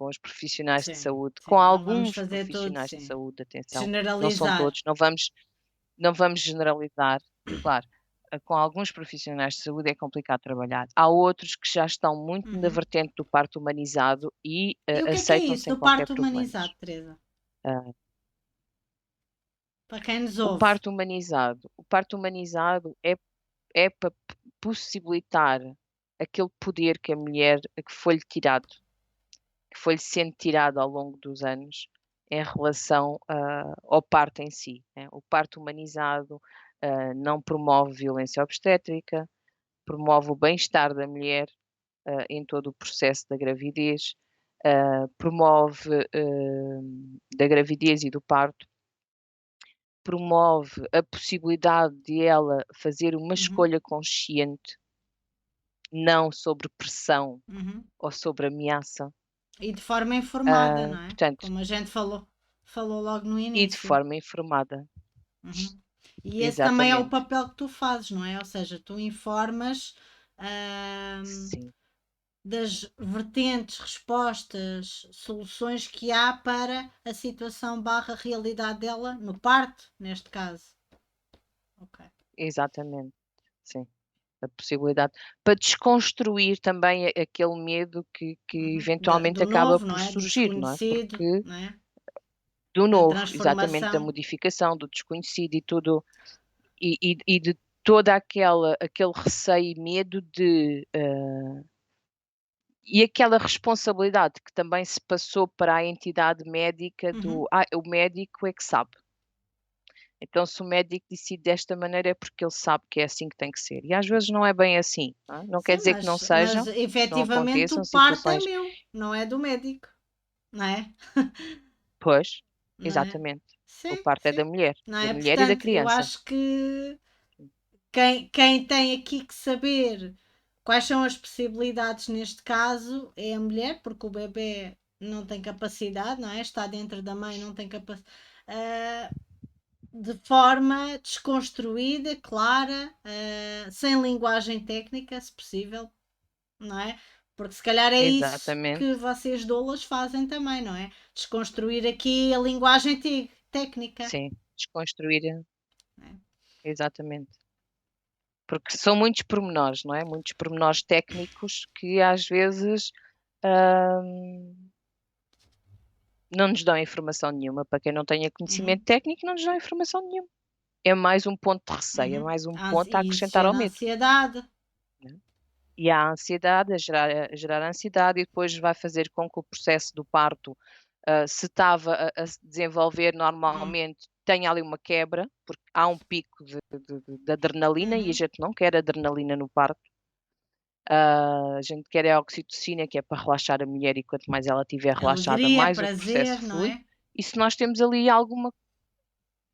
os profissionais de sim, saúde, com sim. Não vamos alguns fazer tudo, profissionais de sim. saúde, atenção, não são Generalizar. todos, não vamos generalizar, claro. Com alguns profissionais de saúde é complicado trabalhar. Há outros que já estão muito na Uhum. vertente do parto humanizado e E o que é aceitam isso sem do qualquer parto problemas. humanizado, Teresa? Ah, Para quem nos o ouve. parto humanizado é para possibilitar aquele poder que a mulher que foi-lhe tirado, que foi-lhe sendo tirado ao longo dos anos em relação ao parto em si, né. O parto humanizado, não promove violência obstétrica, promove o bem-estar da mulher, em todo o processo da gravidez, promove, da gravidez e do parto, promove a possibilidade de ela fazer uma Uhum, escolha consciente, não sobre pressão uhum. ou sobre ameaça. E de forma informada, não é? Portanto, Como a gente falou logo no e de início. forma informada. Uhum. E esse também é o Exatamente. papel que tu fazes, não é? Ou seja, tu informas ahm, Sim, das vertentes, respostas, soluções que há para a situação barra realidade dela no parto, neste caso. Ok. exatamente. Sim. A possibilidade para desconstruir também aquele medo que Uhum. eventualmente Do acaba novo, não por é? Do surgir, não é? desconhecido, Porque não é? do Da novo, exatamente, da transformação. modificação, do desconhecido e tudo, e de toda aquele receio e medo e aquela responsabilidade que também se passou para a entidade médica Uhum. o médico é que sabe. Então se o médico decide desta maneira é porque ele sabe que é assim que tem que ser. E às vezes não é bem assim, não é? Não quer Sim, dizer que não mas sejam, que não efetivamente o aconteçam parto é situações. meu, não é do médico, não é? Pois, Não é? exatamente. O Sim, parto é sim. Não da é? mulher e da Portanto, eu criança. acho que quem tem aqui que saber quais são as possibilidades neste caso é a mulher, porque o bebê não tem capacidade, não é? Está dentro da mãe, não tem capacidade. de forma desconstruída, clara, sem linguagem técnica, se possível, não é? Porque se calhar é isso que Exatamente, vocês doulas fazem também, não é? Desconstruir aqui a linguagem técnica. sim, desconstruir, Não é? exatamente. Porque são muitos pormenores, não é? Muitos pormenores técnicos que às vezes hum, não nos dão informação nenhuma. Para quem não tenha conhecimento Uhum, técnico, não nos dão informação nenhuma. É mais um ponto de receio, é uhum. mais um ponto a E isso acrescentar ao gera medo, ansiedade. né? E a ansiedade, a gerar ansiedade, e depois vai fazer com que o processo do parto, se estava a se desenvolver Hum, normalmente, tenha ali uma quebra, porque há um pico de adrenalina e a uhum. gente não quer adrenalina no parto. A gente quer é a oxitocina, que é para relaxar a mulher, e quanto mais ela estiver relaxada, Alegria, mais o processo prazer, não flui. é? E se nós temos ali alguma,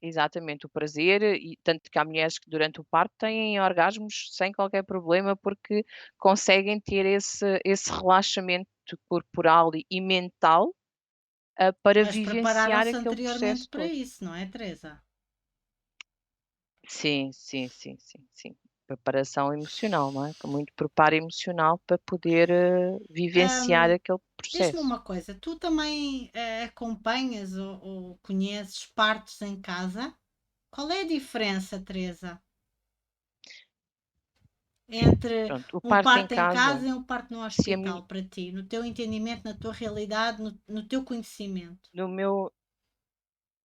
exatamente, o prazer, e tanto que há mulheres que durante o parto têm orgasmos sem qualquer problema, porque conseguem ter esse relaxamento corporal e mental, para Mas vivenciar prepararam-se aquele anteriormente processo para todo. isso, não é, Teresa? Sim, sim, sim, sim, sim. Preparação emocional, não é? Com muito preparo emocional para poder, vivenciar Ahm, aquele Diz-me processo. uma coisa, tu também acompanhas ou conheces partos em casa? Qual é a diferença, Teresa, entre Pronto, o um parto em parto em casa, casa e um parto no se a minha hospital para ti, no teu entendimento, na tua realidade, no teu conhecimento, no meu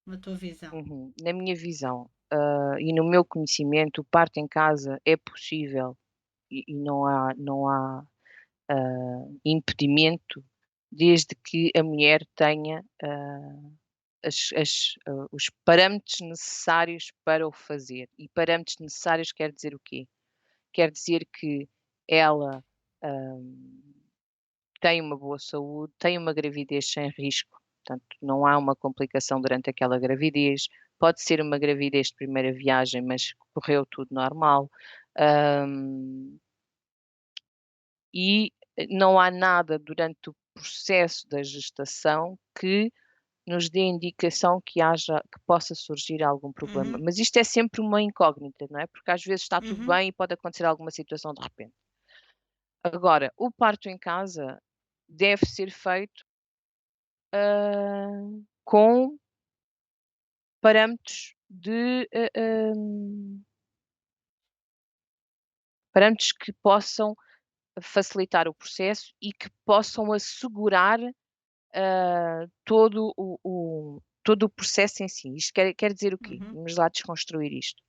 na tua visão? na minha visão, e no meu conhecimento, o parto em casa é possível, e não há, impedimento, desde que a mulher tenha, os parâmetros necessários para o fazer. E parâmetros necessários quer dizer o quê? Quer dizer que ela, hã, tem uma boa saúde, tem uma gravidez sem risco, portanto, não há uma complicação durante aquela gravidez. Pode ser uma gravidez de primeira viagem, mas correu tudo normal. Hum, e não há nada durante o processo da gestação que nos dê indicação que possa surgir algum problema. Uhum, Mas isto é sempre uma incógnita, não é? Porque às vezes está tudo uhum, bem e pode acontecer alguma situação de repente. Agora, o parto em casa deve ser feito, com parâmetros parâmetros que possam facilitar o processo e que possam assegurar, todo o processo em si. Isto quer dizer o quê? uhum, Vamos lá desconstruir isto.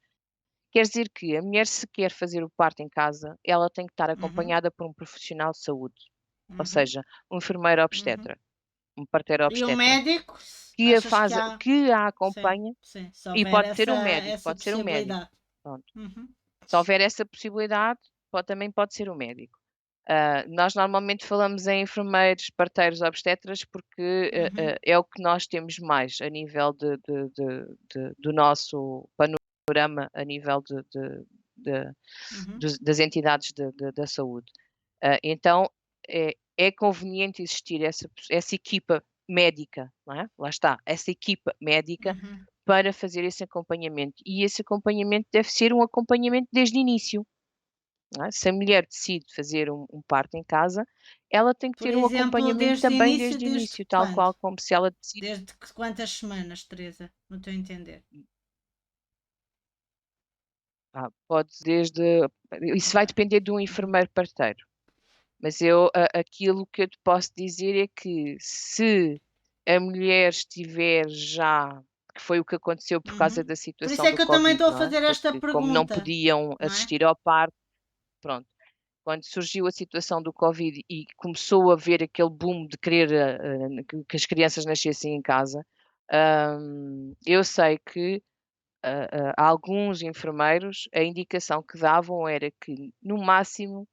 Quer dizer que a mulher, se quer fazer o parto em casa, ela tem que estar uhum, acompanhada por um profissional de saúde, ou uhum, seja, um enfermeiro uhum. obstetra, um parteiro E o obstetra, médico, que a achas que faz há? que a Sim, acompanha, sim, se e houver pode ser essa, um médico, essa pode ser um médico, possibilidade. pronto. Uhum, Se houver essa possibilidade, também pode ser um médico. Nós normalmente falamos em enfermeiros, parteiros, obstetras, porque, uhum, é o que nós temos mais a nível do nosso panorama, a nível de uhum, das entidades da saúde. Então é conveniente existir essa equipa médica, não é? Lá está, essa equipa médica uhum. para fazer esse acompanhamento. E esse acompanhamento deve ser um acompanhamento desde o início, não é? Se a mulher decide fazer um parto em casa, ela tem que Por ter um exemplo, acompanhamento desde o também início, desde o desde início, tal quando? qual como se ela decide. Desde quantas semanas, Teresa, no teu entender? Pode desde isso Ok. vai depender de um Uhum, enfermeiro parteiro. Mas aquilo que eu te posso dizer é que, se a mulher estiver já, que foi o que aconteceu por causa uhum. da Por isso situação é do que eu também Covid, estou a não é? fazer esta Porque como não pergunta, podiam não é? assistir ao parto, pronto, quando surgiu a situação do Covid e começou a haver aquele boom de querer, que as crianças nascessem em casa, eu sei que, alguns enfermeiros, a indicação que davam era que, no máximo,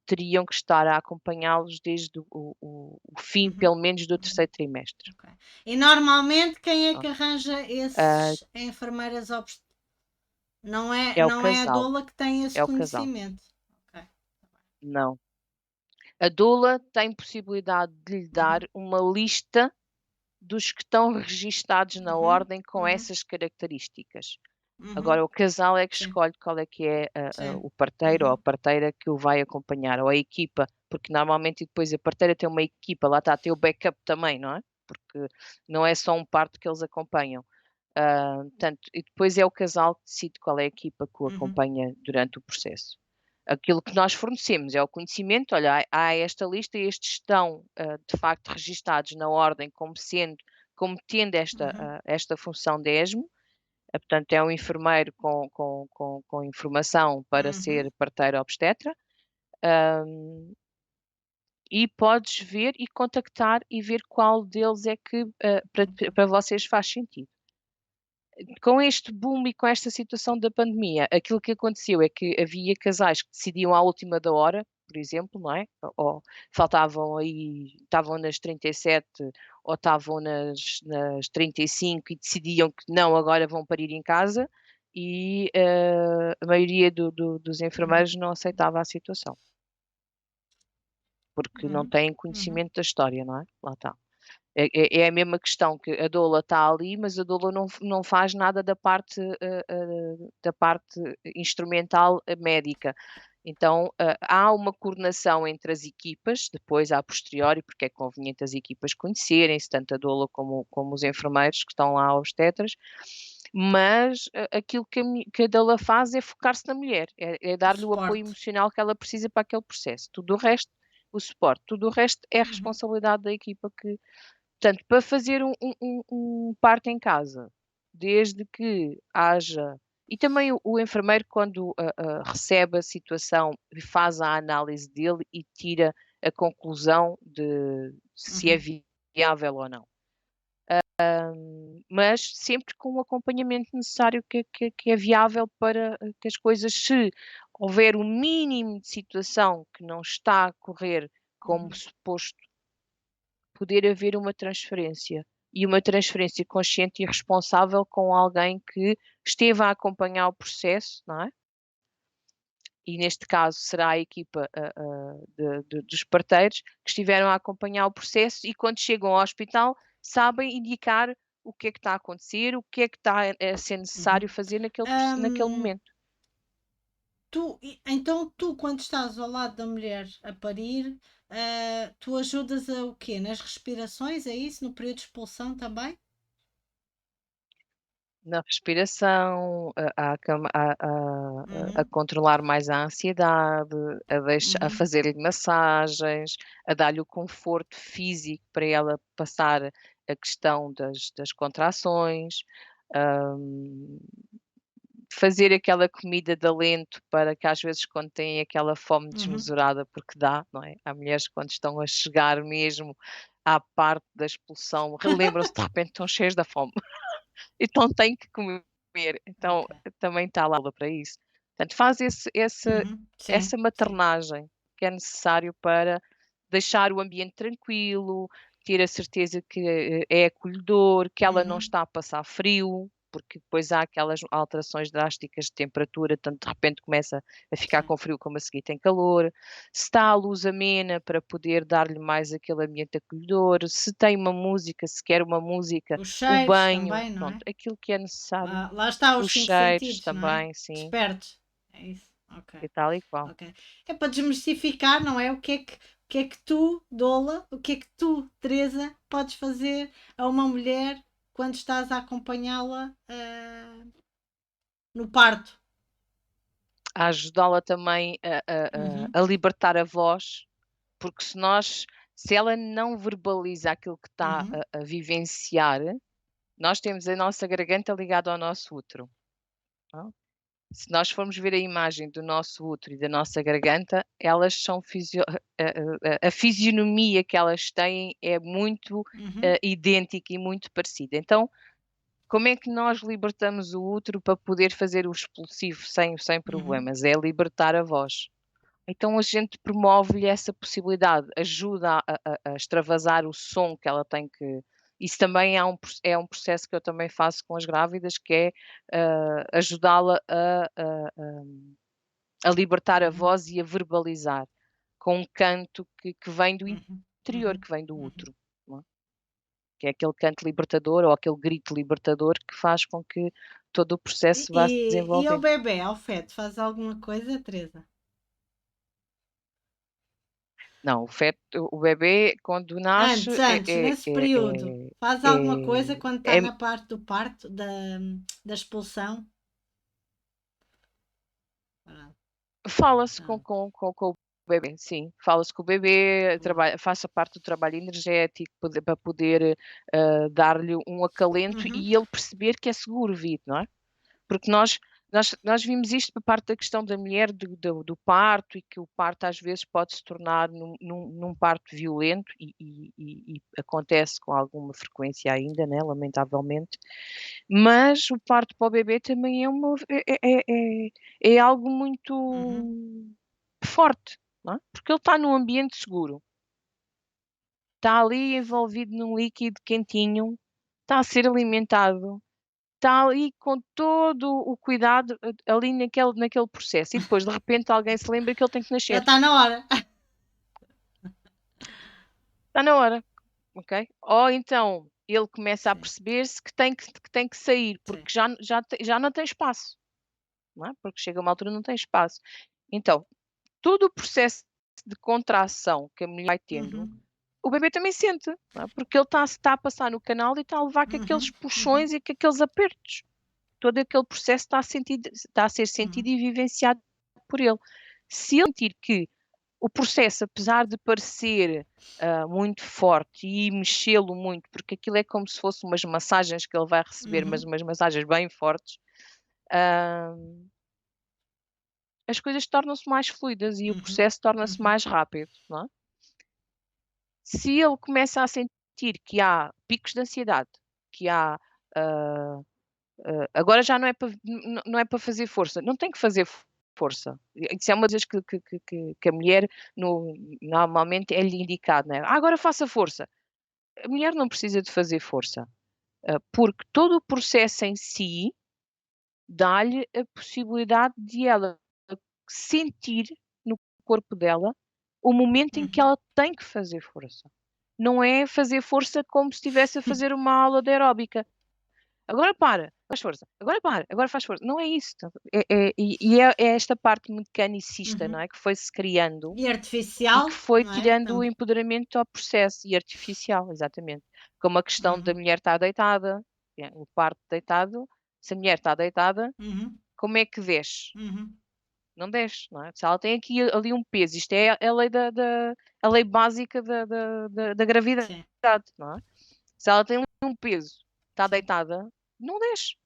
teriam que estar a acompanhá-los desde o fim, Uhum, pelo menos, do uhum, terceiro trimestre. ok. E normalmente quem é que Pronto. arranja Ah, esses enfermeiras é o não é a casal, doula que tem esse é o casal. conhecimento. Ok. Não. A doula tem possibilidade de lhe Uhum, dar uma lista dos que estão registados na Uhum, ordem com uhum, essas características. uhum. Agora o casal é que Sim, escolhe qual é que é sim. o parteiro ou a Uhum, parteira que o vai acompanhar, ou a equipa, porque normalmente depois a parteira tem uma equipa, lá está, tem o backup também, não é? Porque não é só um parto que eles acompanham. Portanto, e depois é o casal que decide qual é a equipa que o uhum, acompanha durante o processo. Aquilo que nós fornecemos é o conhecimento, olha, há esta lista e estes estão, de facto registados na ordem como tendo uhum, esta função de ESMO, portanto é um enfermeiro com informação para uhum. ser parteiro obstetra, hã, e podes ver e contactar e ver qual deles é que, Ok. para vocês faz sentido. Com este boom e com esta situação da pandemia, aquilo que aconteceu é que havia casais que decidiam à última da hora, por exemplo, não é? Ou faltavam aí, estavam nas 37 ou estavam nas 35 e decidiam que não, agora vão parir em casa e a maioria dos Uhum, enfermeiros não aceitava a situação, porque não uhum, têm uhum. conhecimento da história, não é? Lá está. É a mesma questão que a doula está ali, mas a doula não faz nada da parte instrumental, médica. Então, há uma coordenação entre as equipas, depois a posteriori, porque é conveniente as equipas conhecerem-se, tanto a doula como os enfermeiros que estão lá obstetras, mas aquilo que a doula faz é focar-se na mulher, é O dar-lhe o apoio suporte. emocional que ela precisa para aquele processo. Tudo o resto, o suporte, tudo o resto é Uhum, responsabilidade da equipa que. Portanto, para fazer um parto em casa, desde que haja e também o enfermeiro quando, recebe a situação e faz a análise dele e tira a conclusão de se é uhum, viável ou não. Mas sempre com o acompanhamento necessário que é viável para que as coisas, se houver o mínimo de situação que não está a correr como uhum. suposto, poder haver uma transferência, e uma transferência consciente e responsável com alguém que esteve a acompanhar o processo, não é? E neste caso será a equipa, dos parteiros que estiveram a acompanhar o processo e quando chegam ao hospital sabem indicar o que é que está a acontecer, o que é que está a ser necessário Uhum. fazer naquele Hum, momento. então tu, quando estás ao lado da mulher a parir, tu ajudas a o quê? Nas respirações, é isso? No período de expulsão também? Na respiração, a Uhum, controlar mais a ansiedade, a uhum, fazer-lhe massagens, a dar-lhe o conforto físico para ela passar a questão das contrações, hum, fazer aquela comida de alento para que às vezes quando têm aquela fome uhum. desmesurada, porque dá, não é? Há mulheres que quando estão a chegar mesmo à parte da expulsão, relembram-se de repente estão cheias da fome. Então tem que comer, então Ok. também está lá para isso. Portanto, faz Uhum, sim, essa sim. maternagem que é necessário para deixar o ambiente tranquilo, ter a certeza que é acolhedor, que ela não Uhum, está a passar frio, porque depois há aquelas alterações drásticas de temperatura, tanto de repente começa a ficar sim. com frio como a seguir tem calor. Se está a luz amena para poder dar-lhe mais aquele ambiente acolhedor, se tem uma música, se quer uma música, Os o cheiros banho, também, não pronto, é? aquilo que é necessário. Lá está os Os cinco cheiros sentidos, não é? também, sim, Despertos. É isso. Ok. e tal e qual. Ok. É para desmistificar, não é? O que é que tu, Dola, o que é que tu, Teresa, podes fazer a uma mulher quando estás a acompanhá-la no parto? A ajudá-la também Uhum, a libertar a voz, porque se ela não verbaliza aquilo que está uhum, a vivenciar, nós temos a nossa garganta ligada ao nosso útero, não é? Se nós formos ver a imagem do nosso útero e da nossa garganta, elas são a fisionomia que elas têm é muito, uhum, idêntica e muito parecida. Então, como é que nós libertamos o útero para poder fazer o expulsivo sem uhum, problemas? É libertar a voz. Então a gente promove-lhe essa possibilidade, ajuda a extravasar o som que ela tem que. Isso também é um processo que eu também faço com as grávidas, que é ajudá-la a libertar a uhum, voz e a verbalizar com um canto que vem do uhum, interior, uhum, que vem do uhum. útero, não é? que é aquele canto libertador ou aquele grito libertador que faz com que todo o processo vá se E ao desenvolvendo. bebê, ao feto, faz alguma coisa, Teresa? Não, o bebê quando nasce Antes, nesse período, faz alguma coisa quando está é na parte do parto, da expulsão? Ah, fala-se ah, com o bebê, sim, fala-se com o bebê, boa. faça parte do trabalho energético para poder, dar-lhe um acalento Uhum, e ele perceber que é seguro vir, não é? Porque nós vimos isto por parte da questão da mulher do parto e que o parto às vezes pode se tornar num parto violento e acontece com alguma frequência ainda, né, lamentavelmente, mas o parto para o bebê também é algo uhum. muito forte, não é? Porque ele está num ambiente seguro, está ali envolvido num líquido quentinho, está a ser alimentado, está ali com todo o cuidado, ali naquele processo e depois de repente alguém se lembra que ele tem que Já nascer. está na hora. Está na hora, ok? Ou então ele começa a Sim, perceber-se que tem que sair, sim. porque já não tem espaço, não é? Porque chega uma altura e não tem espaço. Então, todo o processo de contração que a mulher vai tendo, Uhum, o bebê também sente, não é? Porque ele está a passar no canal e está a levar com aqueles uhum, uhum, puxões e com aqueles apertos. Todo aquele processo está a ser sentido uhum, e vivenciado por ele. Se ele sentir que o processo, apesar de parecer, muito forte e mexê-lo muito, porque aquilo é como se fosse umas massagens que ele vai receber, mas uhum, umas massagens bem fortes, hã, as coisas tornam-se mais fluidas e o uhum, processo torna-se uhum, mais rápido, não é? Se ele começa a sentir que há picos de ansiedade, que há, hã agora já não é para fazer força, não tem que fazer força. Isso é uma das que a mulher normalmente é-lhe indicado, né, agora faça força". A mulher não precisa de fazer força, porque todo o processo em si dá-lhe a possibilidade de ela sentir no corpo dela o momento em que uhum. ela tem que fazer força. Não é fazer força como se estivesse a fazer uma aula de aeróbica. Agora para, faz força, agora para, agora faz força. Não é isso. É esta parte mecanicista, não Uhum. é? Que foi-se criando E e que artificial, foi não é? tirando o empoderamento ao processo e artificial, exatamente. Como a questão da Uhum, mulher estar deitada, o parto deitado, se a mulher está deitada, uhum, como é que desce? uhum. Não desce, não é? Se ela tem aqui ali um peso, isto é a lei a lei básica da gravidade, Sim, não é? Se ela tem ali um peso, está sim. deitada, não desce.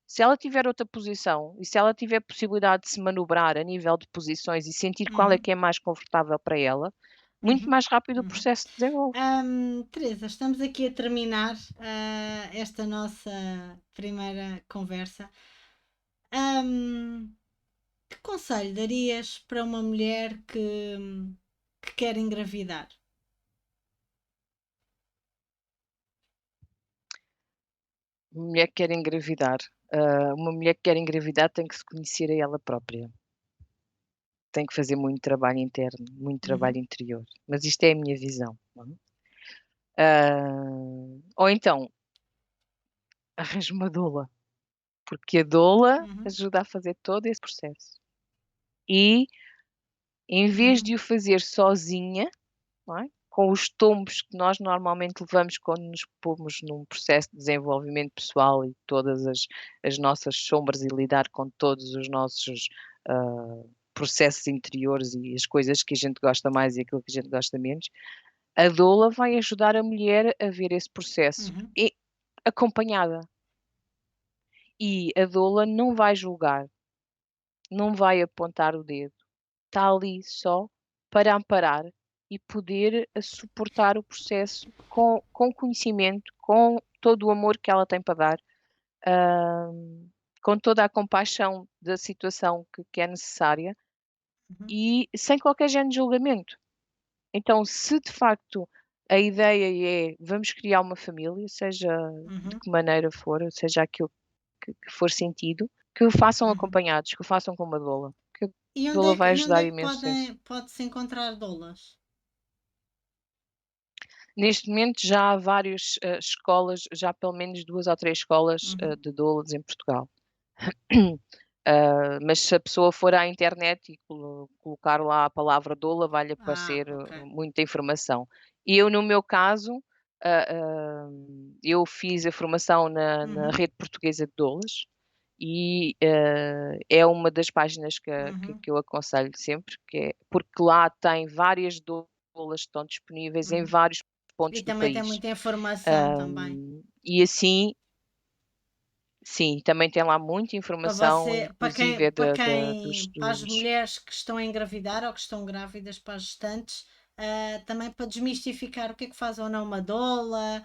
Se ela tiver outra posição e se ela tiver possibilidade de se manobrar a nível de posições e sentir qual é Uhum, que é mais confortável para ela, muito uhum, mais rápido o uhum. processo se desenvolve. Teresa, estamos aqui a terminar esta nossa primeira conversa. Ahm, que conselho darias para uma mulher que quer engravidar? Uma mulher que quer engravidar tem que se conhecer a ela própria. Tem que fazer muito trabalho interno, muito trabalho Uhum, interior. Mas isto é a minha visão, não é? Ou então, arranje uma doula, porque a doula uhum, ajuda a fazer todo esse processo. E, em vez uhum, de o fazer sozinha, não é? Com os tombos que nós normalmente levamos quando nos pomos num processo de desenvolvimento pessoal e todas as nossas sombras e lidar com todos os nossos, processos interiores e as coisas que a gente gosta mais e aquilo que a gente gosta menos, a doula vai ajudar a mulher a ver esse processo uhum, e acompanhada. E a doula não vai julgar, não vai apontar o dedo, está ali só para amparar e poder suportar o processo com conhecimento, com todo o amor que ela tem para dar, com toda a compaixão da situação que é necessária uhum, e sem qualquer género de julgamento. Então, se de facto a ideia é vamos criar uma família, seja de uhum, que maneira for, seja aquilo que for sentido, que o façam uhum. acompanhados, que o façam com uma doula, que a E doula vai onde ajudar é que imenso nisso. pode-se encontrar doulas? Neste momento já há várias escolas, já pelo menos 2 ou 3 escolas, Uhum. de doulas em Portugal. Mas se a pessoa for à internet e colocar lá a palavra doula, vai-lhe Ah, aparecer ok. muita informação. E eu, no meu caso, eu fiz a formação na Uhum, Rede Portuguesa de Doulas e, é uma das páginas uhum, que eu aconselho sempre, que é porque lá tem várias doulas que estão disponíveis em uhum. vários E pontos do também tem país. muita informação também. E assim sim, também tem lá muita Para informação, você, inclusive é para da quem, para as dos mulheres que estão a engravidar ou que estão grávidas, para as gestantes, também para desmistificar o que é que faz ou não uma doula,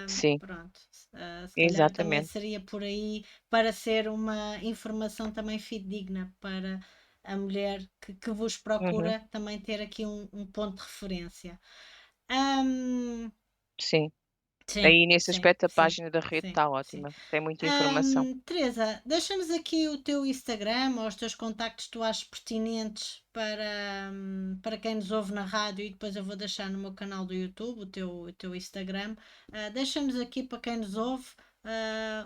sim, pronto, se calhar também exatamente. seria por aí para ser uma informação também fidedigna para a mulher que vos Uhum, procura também ter aqui um ponto de referência. Ahm, sim. sim, Aí nesse sim, aspecto a sim, página da rede sim, está sim. ótima, tem muita informação. Teresa, deixa-nos aqui o teu Instagram ou os teus contactos que tu achas pertinentes para quem nos ouve na rádio e depois eu vou deixar no meu canal do YouTube o teu Instagram. Deixa-nos aqui para quem nos ouve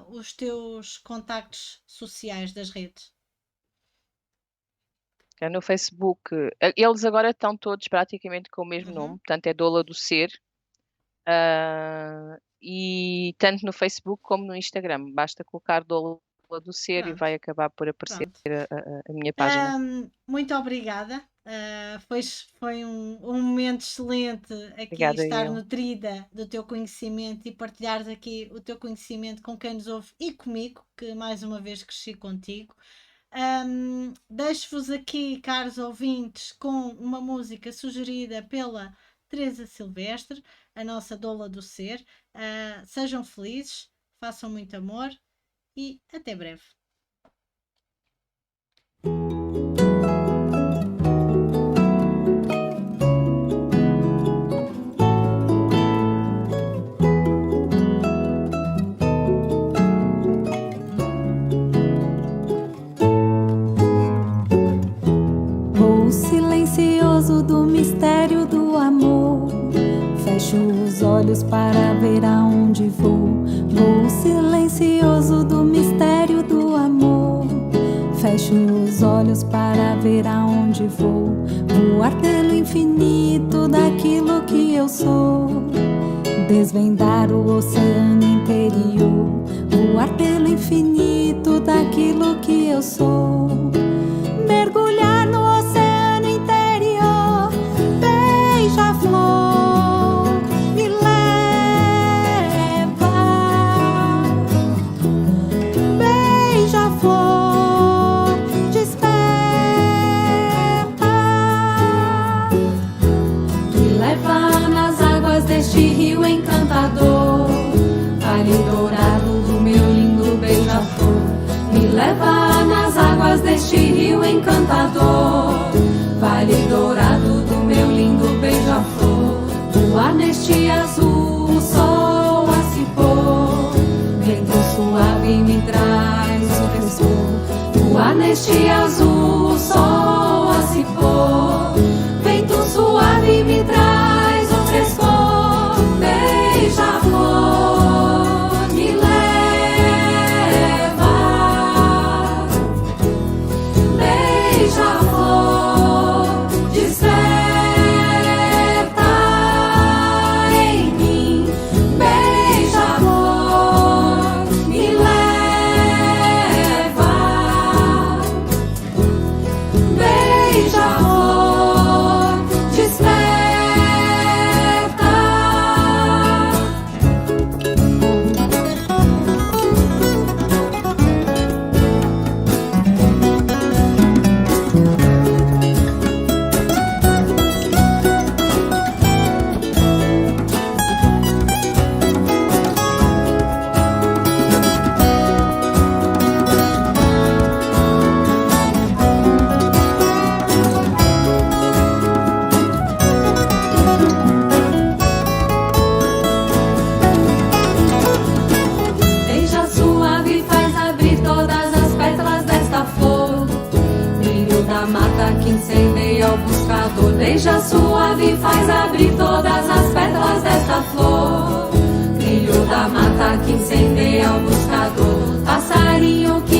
os teus contactos sociais das redes. No Facebook, eles agora estão todos praticamente com o mesmo Uhum, nome, portanto é Doula do Ser, e tanto no Facebook como no Instagram, basta colocar Doula do Ser e pronto, vai acabar por aparecer pronto. a minha página. Muito obrigada. Foi um momento excelente aqui Obrigada estar eu. nutrida do teu conhecimento e partilhares aqui o teu conhecimento com quem nos ouve e comigo, que mais uma vez cresci contigo. Deixo-vos aqui, caros ouvintes, com uma música sugerida pela Teresa Silvestre, a nossa doula do ser. Sejam felizes, façam muito amor e até breve. Voo silencioso do mistério do amor. Fecho os olhos para ver aonde vou. Voo silencioso do mistério do amor. Fecho os olhos para ver aonde vou. Voar pelo infinito daquilo que eu sou. Desvendar o oceano interior. Voar pelo infinito daquilo que eu sou. Mergulhar no oceano interior. Beija-flor, me leva. Beija-flor, desperta. Me leva nas águas deste rio encantador. Vale dourado do meu lindo beija-flor. Me leva nas águas deste rio encantador. Vale dourado do meu lindo beija-flor. Voar neste azul, o sol a se pôr. Vento suave me traz o frescor. Voar neste azul, o sol a se pôr. Vento suave me traz o frescor. Beija-flor, me leva. Beija-flor, desperta em mim. Beija-flor, me leva. Beija-flor, desperta. Beija suave faz abrir todas as pétalas desta flor. Brilho da mata que incendeia ao buscador. Beija suave, faz abrir todas as pétalas desta flor. Brilho da mata que incendeia ao buscador. Passarinho que